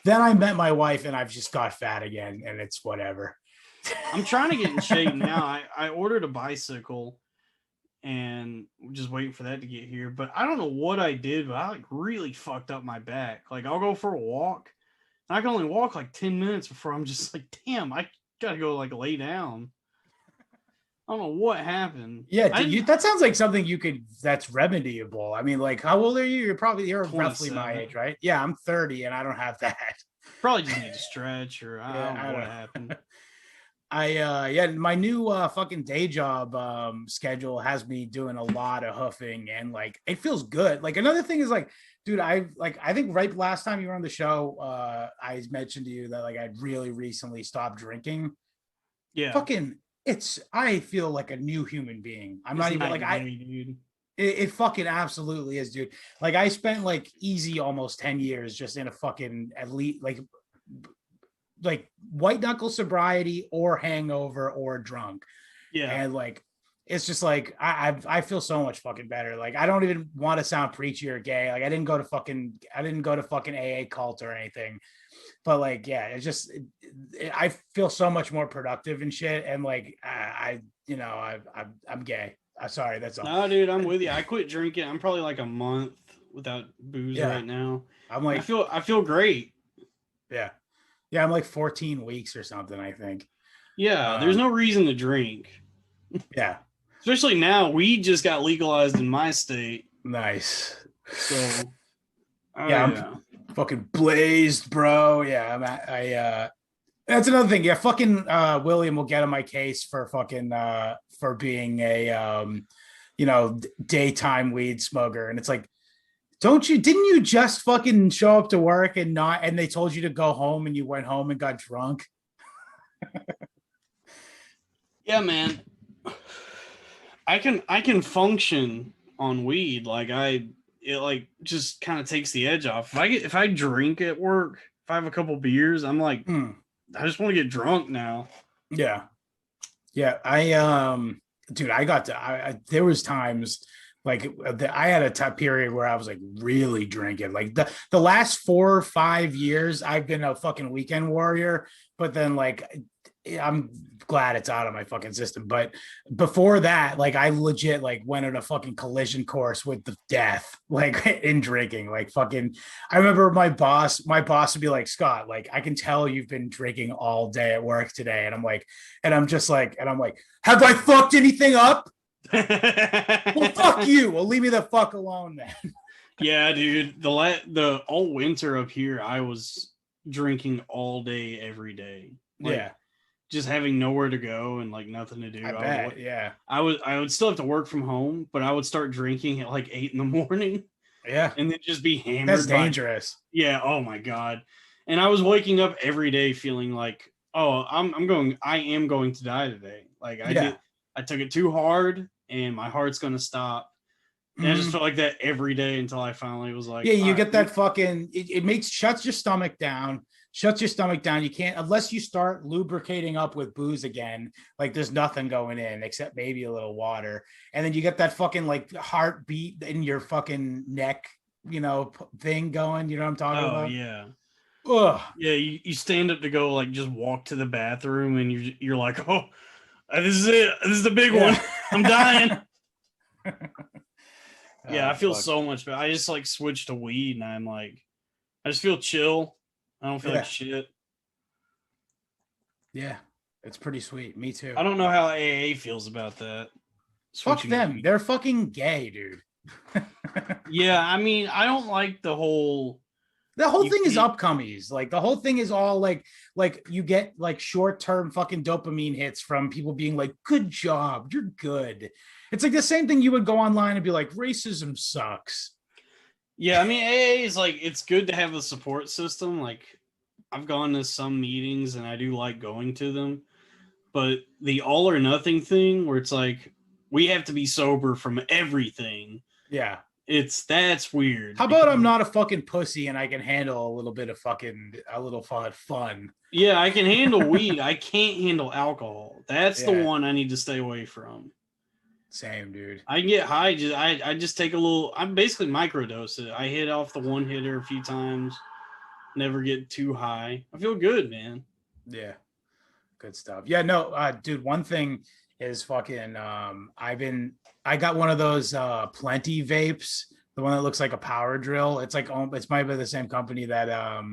then I met my wife and I've just got fat again and it's whatever. I'm trying to get in shape now. I ordered a bicycle and just waiting for that to get here. But I don't know what I did, but I like really fucked up my back. Like I'll go for a walk and I can only walk like 10 minutes before I'm just like, damn, I gotta go like lay down. I don't know what happened. Yeah, that sounds like something that's remediable. I mean, like, how old are you? You're 27. roughly my age, right? Yeah, I'm 30 and I don't have that. Probably just need to stretch or I don't know what happened. My new fucking day job schedule has me doing a lot of hoofing and like it feels good. Like another thing is like, dude, I think right last time you were on the show, I mentioned to you that like I'd really recently stopped drinking. Yeah. Fucking I feel like a new human being. I'm not even like dude. It fucking absolutely is, dude. Like I spent like easy almost 10 years just in a fucking at least like white knuckle sobriety or hangover or drunk. Yeah. And like it's just like I feel so much fucking better. Like I don't even want to sound preachy or gay. Like I didn't go to fucking AA cult or anything. But like, yeah, it's just I feel so much more productive and shit. And like I'm gay. I'm sorry, that's all. No, dude, I'm with you. I quit drinking. I'm probably like a month without booze right now. I'm like I feel great. Yeah. Yeah, I'm like 14 weeks or something, I think. Yeah, there's no reason to drink. Yeah. Especially now, weed just got legalized in my state. Nice. So I'm fucking blazed, bro. Yeah, that's another thing. Yeah, fucking William will get on my case for fucking for being a daytime weed smoker. And it's like, didn't you just fucking show up to work and they told you to go home and you went home and got drunk? Yeah, man. I can function on weed. Like it like just kind of takes the edge off. If I drink at work, if I have a couple beers, I'm like, I just want to get drunk now. Yeah. Yeah. Dude, there was times Like I had a time period where I was like really drinking. Like the last 4 or 5 years, I've been a fucking weekend warrior. But then like I'm glad it's out of my fucking system. But before that, like I legit like went on a fucking collision course with the death, like in drinking. Like fucking, I remember my boss would be like, Scott, like I can tell you've been drinking all day at work today. And I'm like, have I fucked anything up? Well, fuck you. Well, leave me the fuck alone then. Yeah, dude. The all winter up here, I was drinking all day, every day. Like, Yeah, just having nowhere to go and like nothing to do. I bet. Yeah, I would still have to work from home, but I would start drinking at like 8 a.m, yeah. and then just be hammered. That's dangerous. Yeah. Oh my god. And I was waking up every day feeling like, oh, I am going to die today. Like I took it too hard, and my heart's gonna stop. And I just felt like that every day until I finally was like, yeah, you get that fucking, it shuts your stomach down. You can't, unless you start lubricating up with booze again, like there's nothing going in except maybe a little water. And then you get that fucking like heartbeat in your fucking neck, thing going. You know what I'm talking about? oh yeah. Ugh. Yeah, you stand up to go like just walk to the bathroom, and you're like, oh, this is it. This is the big one. I'm dying. Yeah, I feel so much better. I just like switched to weed, and I'm like, I just feel chill. I don't feel like shit. Yeah, it's pretty sweet. Me too. I don't know how AA feels about that. Fuck them. They're fucking gay, dude. Yeah, I mean, I don't like the whole thing is upcomies. Like the whole thing is all like you get like short-term fucking dopamine hits from people being like, good job, you're good. It's like the same thing you would go online and be like, racism sucks. Yeah, I mean, AA is like, it's good to have a support system. Like, I've gone to some meetings and I do like going to them, but the all or nothing thing where it's like, we have to be sober from everything. Yeah. That's weird. How about I'm not a fucking pussy and I can handle a little bit of fun. Yeah, I can handle weed. I can't handle alcohol. That's the one I need to stay away from. Same, dude. I can get high. I just take a little. I'm basically microdose it. I hit off the one hitter a few times. Never get too high. I feel good, man. Yeah, good stuff. Yeah, no, dude. One thing is fucking. I got one of those Plenty vapes. The one that looks like a power drill. It's like it's might be the same company that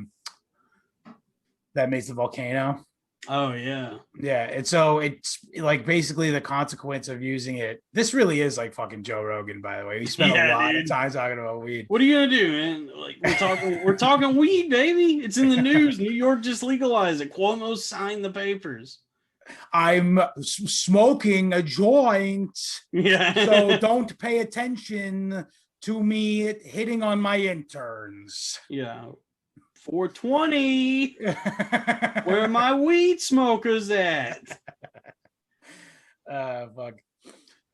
makes the Volcano. Oh yeah. Yeah. And so it's like basically the consequence of using it. This really is like fucking Joe Rogan, by the way. We spent a lot of time talking about weed. What are you gonna do, man? Like we're talking weed, baby. It's in the news. New York just legalized it. Cuomo signed the papers. I'm smoking a joint. Yeah. So don't pay attention to me hitting on my interns. Yeah. 420. Where are my weed smokers at? Fuck.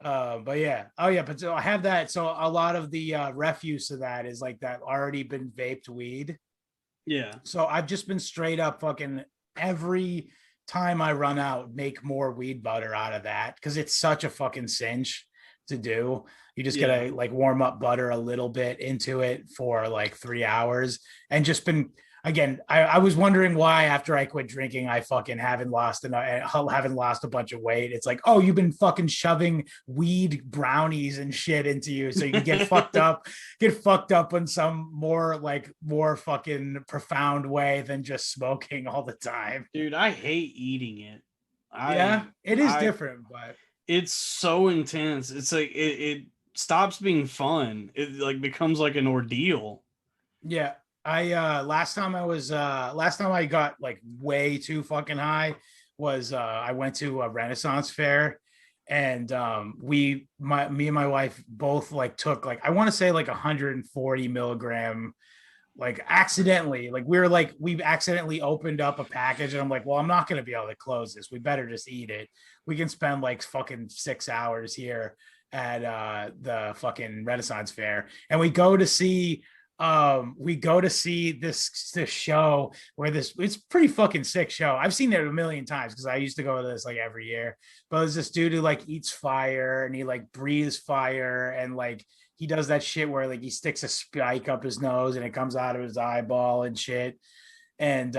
But yeah. Oh yeah. But so I have that. So a lot of the refuse of that is like that already been vaped weed. Yeah. So I've just been straight up fucking every time I run out, make more weed butter out of that because it's such a fucking cinch to do. You just gotta like warm up butter a little bit into it for like 3 hours and just been again. I was wondering why after I quit drinking, I fucking haven't lost a bunch of weight. It's like, oh, you've been fucking shoving weed brownies and shit into you so you can get fucked up in some more fucking profound way than just smoking all the time. Dude, I hate eating it. It is different, but it's so intense. It's like it stops being fun. It like becomes like an ordeal. Yeah. Last time I got like way too fucking high was I went to a Renaissance fair and me and my wife both like took like I want to say like 140 milligram like accidentally like we accidentally opened up a package and I'm like, well, I'm not going to be able to close this. We better just eat it. We can spend like fucking 6 hours here at the fucking Renaissance fair and we go to see we go to see this show where it's pretty fucking sick show. I've seen it a million times because I used to go to this like every year. But there's this dude who like eats fire and he like breathes fire and like he does that shit where like he sticks a spike up his nose and it comes out of his eyeball and shit. And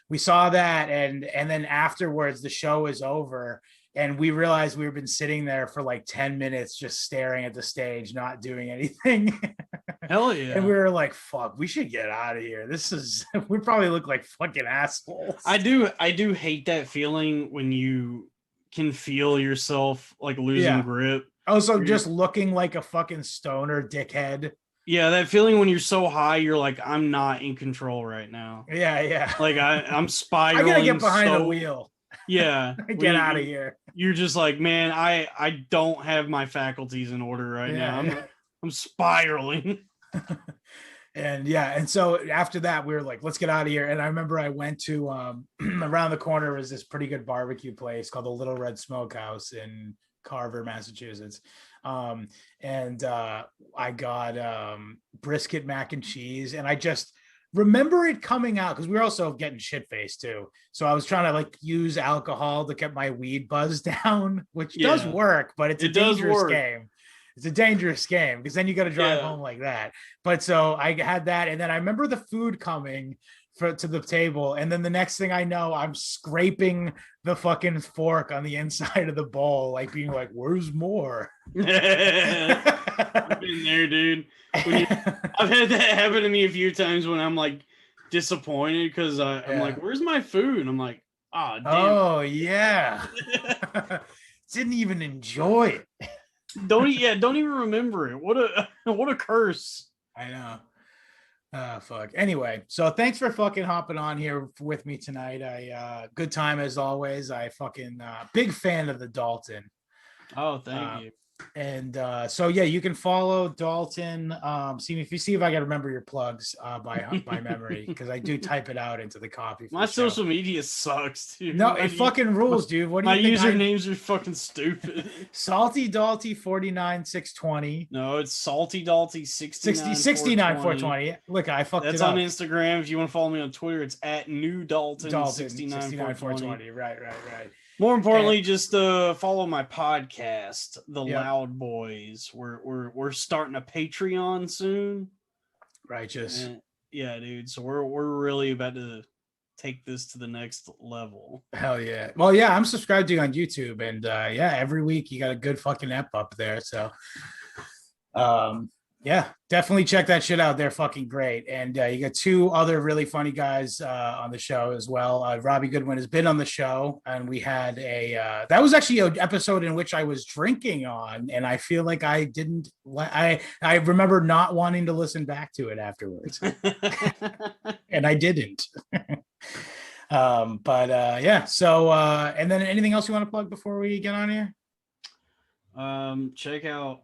we saw that, and then afterwards the show is over and we realized we've been sitting there for like 10 minutes just staring at the stage, not doing anything. Hell yeah. And we were like, fuck, we should get out of here. This is we probably look like fucking assholes. I do hate that feeling when you can feel yourself like losing grip. Also, just looking like a fucking stoner dickhead. Yeah, that feeling when you're so high, you're like, I'm not in control right now. Yeah. Like I'm spiraling. I gotta get behind the wheel. Yeah. Get out of here. You're just like, man, I don't have my faculties in order right now. I'm spiraling. And so after that we were like, let's get out of here. And I remember I went to around the corner was this pretty good barbecue place called the Little Red Smokehouse in Carver, Massachusetts. And I got brisket mac and cheese, and I just remember it coming out because we were also getting shit faced too. So I was trying to like use alcohol to get my weed buzz down, which does work, but it's a dangerous game. It's a dangerous game because then you got to drive home like that. But so I had that, and then I remember the food coming to the table, and then the next thing I know, I'm scraping the fucking fork on the inside of the bowl, like being like, "Where's more?" I've been there, dude. I've had that happen to me a few times when I'm like disappointed because I'm like, "Where's my food?" And I'm like, "Ah, damn." Oh yeah. Didn't even enjoy it. Don't even remember it. What a curse. I know. Fuck. Anyway, so thanks for fucking hopping on here with me tonight. I good time as always. I fucking big fan of the Dalton. Oh, thank you. And so yeah, you can follow Dalton. See if I can remember your plugs by memory, because I do type it out into the copy. My social media sucks, dude. No, it fucking rules, dude. What do my you think? My usernames are fucking stupid. Salty Dalty 49620. No, it's Salty Dalty 69420. Look, I fucked That's it up. on Instagram. If you want to follow me on Twitter, it's at New Dalton 69420. Right. More importantly, just follow my podcast, The Loud Boys. We're starting a Patreon soon. Righteous. Yeah, dude. So we're really about to take this to the next level. Hell yeah. Well, yeah, I'm subscribed to you on YouTube, and every week you got a good fucking ep up there. So yeah, definitely check that shit out. They're fucking great. And you got two other really funny guys on the show as well. Robbie Goodwin has been on the show, and we had that was actually an episode in which I was drinking on, and I feel like I didn't. I remember not wanting to listen back to it afterwards, and I didn't. Yeah. So and then anything else you want to plug before we get on here? Check out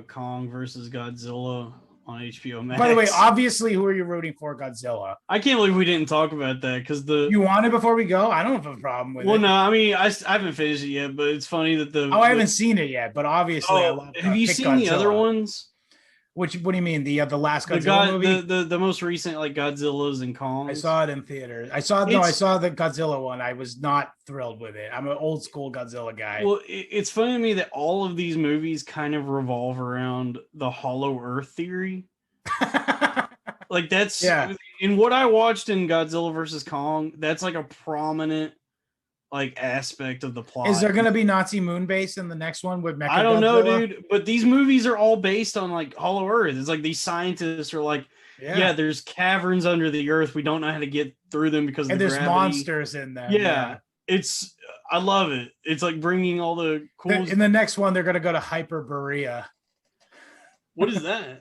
Kong versus Godzilla on HBO Max. By the way, obviously, who are you rooting for? Godzilla. I can't believe we didn't talk about that because you want it before we go. I don't have a problem with it. Well, no, I mean I haven't finished it yet, but it's funny that I haven't seen it yet, but obviously, I love. Have you seen Godzilla. The other ones? What do you mean? The last Godzilla movie? The most recent, like Godzillas and Kongs. I saw it in theaters. I saw the Godzilla one. I was not thrilled with it. I'm an old school Godzilla guy. Well, it's funny to me that all of these movies kind of revolve around the Hollow Earth theory. Like that's in what I watched in Godzilla versus Kong. That's like a prominent like aspect of the plot. Is there going to be Nazi moon base in the next one with Mecha? I don't know, dude. But these movies are all based on like Hollow Earth. It's like these scientists are like, there's caverns under the earth. We don't know how to get through them because of the there's gravity. Monsters in them. Yeah, I love it. It's like bringing all the cool. In the next one, they're going to go to Hyperborea. What is that?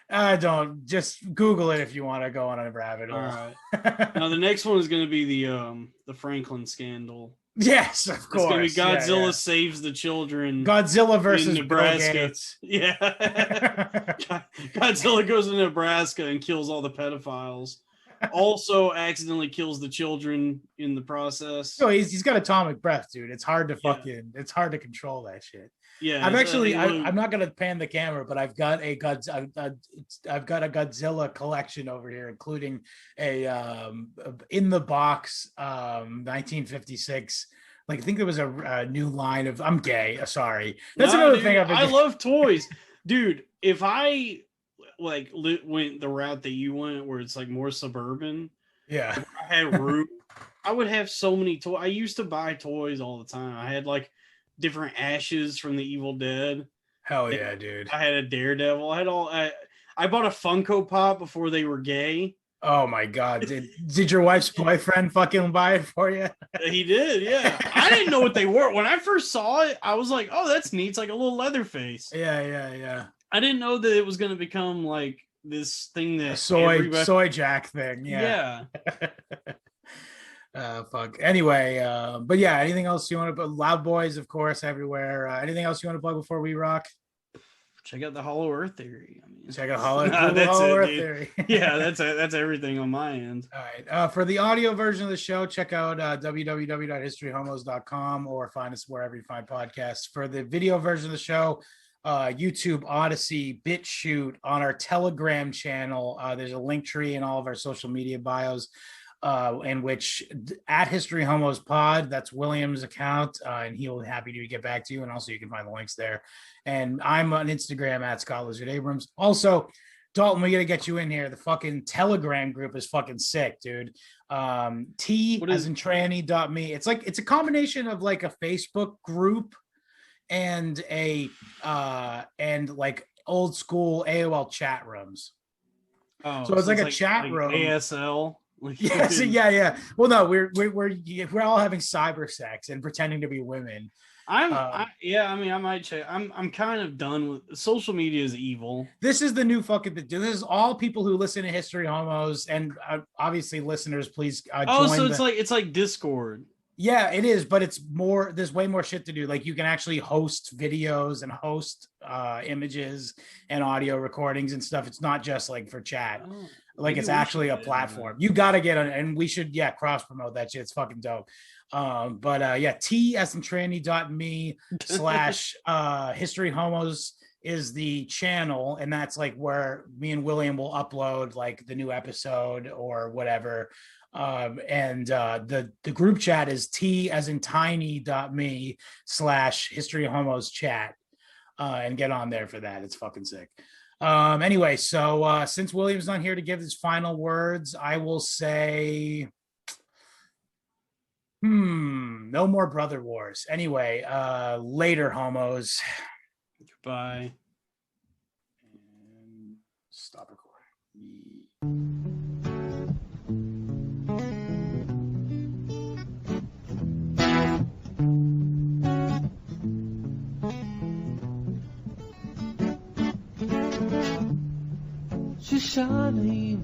I don't. Just Google it if you want to go on a rabbit hole. All right. Now the next one is going to be the Franklin scandal. Yes, of course. It's going to be Godzilla saves the children. Godzilla versus Nebraska. Yeah. Godzilla goes to Nebraska and kills all the pedophiles. Also accidentally kills the children in the process. So he's got atomic breath, dude. It's hard to it's hard to control that shit. Yeah, I've actually. I'm not gonna pan the camera, but I've got a Godzilla collection over here, including a in the box 1956. Like, I think there was a new line of. I'm gay. Sorry, that's another thing. I love toys, dude. If I like went the route that you went, where it's like more suburban, yeah, I had room. I would have so many toys. I used to buy toys all the time. I had like different Ashes from the Evil Dead. hell yeah, dude. I had a Daredevil. I had all. I bought a Funko Pop before they were gay. Oh my god! Did your wife's boyfriend fucking buy it for you? He did, yeah. I didn't know what they were when I first saw it. I was like, "Oh, that's neat! It's like a little Leatherface." Yeah. I didn't know that it was going to become like this thing that soy jack thing. Yeah. Fuck. Anyway, but yeah, anything else you want to put? Loud Boys, of course, everywhere. Anything else you want to plug before we rock? Check out the Hollow Earth Theory. Check out Hollow Earth Theory. Yeah, that's everything on my end. All right. For the audio version of the show, check out www.historyhomos.com or find us wherever you find podcasts. For the video version of the show, YouTube, Odyssey, BitChute, on our Telegram channel. There's a link tree in all of our social media bios. In which at History Homos Pod, that's William's account, and he'll be happy to get back to you. And also, you can find the links there. And I'm on Instagram at Scott Lizard Abrams. Also, Dalton, we got to get you in here. The fucking Telegram group is fucking sick, dude. T as in tranny.me. It's like, it's a combination of like a Facebook group and and like old school AOL chat rooms. Oh, so it's like a chat room. ASL. Yeah. Well, no, we're all having cyber sex and pretending to be women. I might check. I'm kind of done with social media. Is evil. This is the new fucking. This is all people who listen to History Homos, and obviously listeners, please. So it's like Discord. Yeah, it is, but it's more. There's way more shit to do. Like, you can actually host videos and host images and audio recordings and stuff. It's not just like for chat. Oh. Like, it's actually a platform. You got to get on it, and we should, cross promote that shit. It's fucking dope. T as in tranny.me / History Homos is the channel, and that's like where me and William will upload like the new episode or whatever. The group chat is T as in tiny.me / History Homos chat, and get on there for that. It's fucking sick. Anyway, so since William's not here to give his final words, I will say, no more brother wars. Anyway, later, homos. Goodbye. And stop recording. She's shining,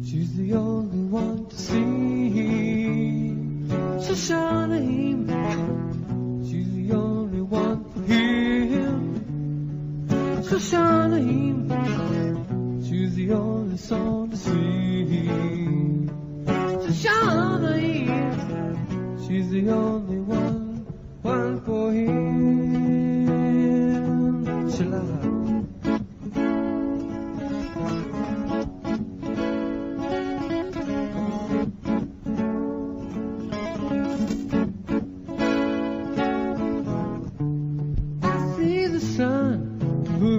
she's the only one to see. She's shining, she's the only one for him. She's shining, she's the only song to sing. She's shining, she's the only one for him. Shalala.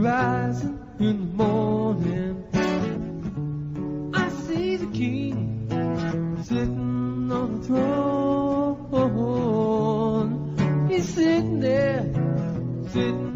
Rising in the morning, I see the king sitting on the throne. He's sitting there, sitting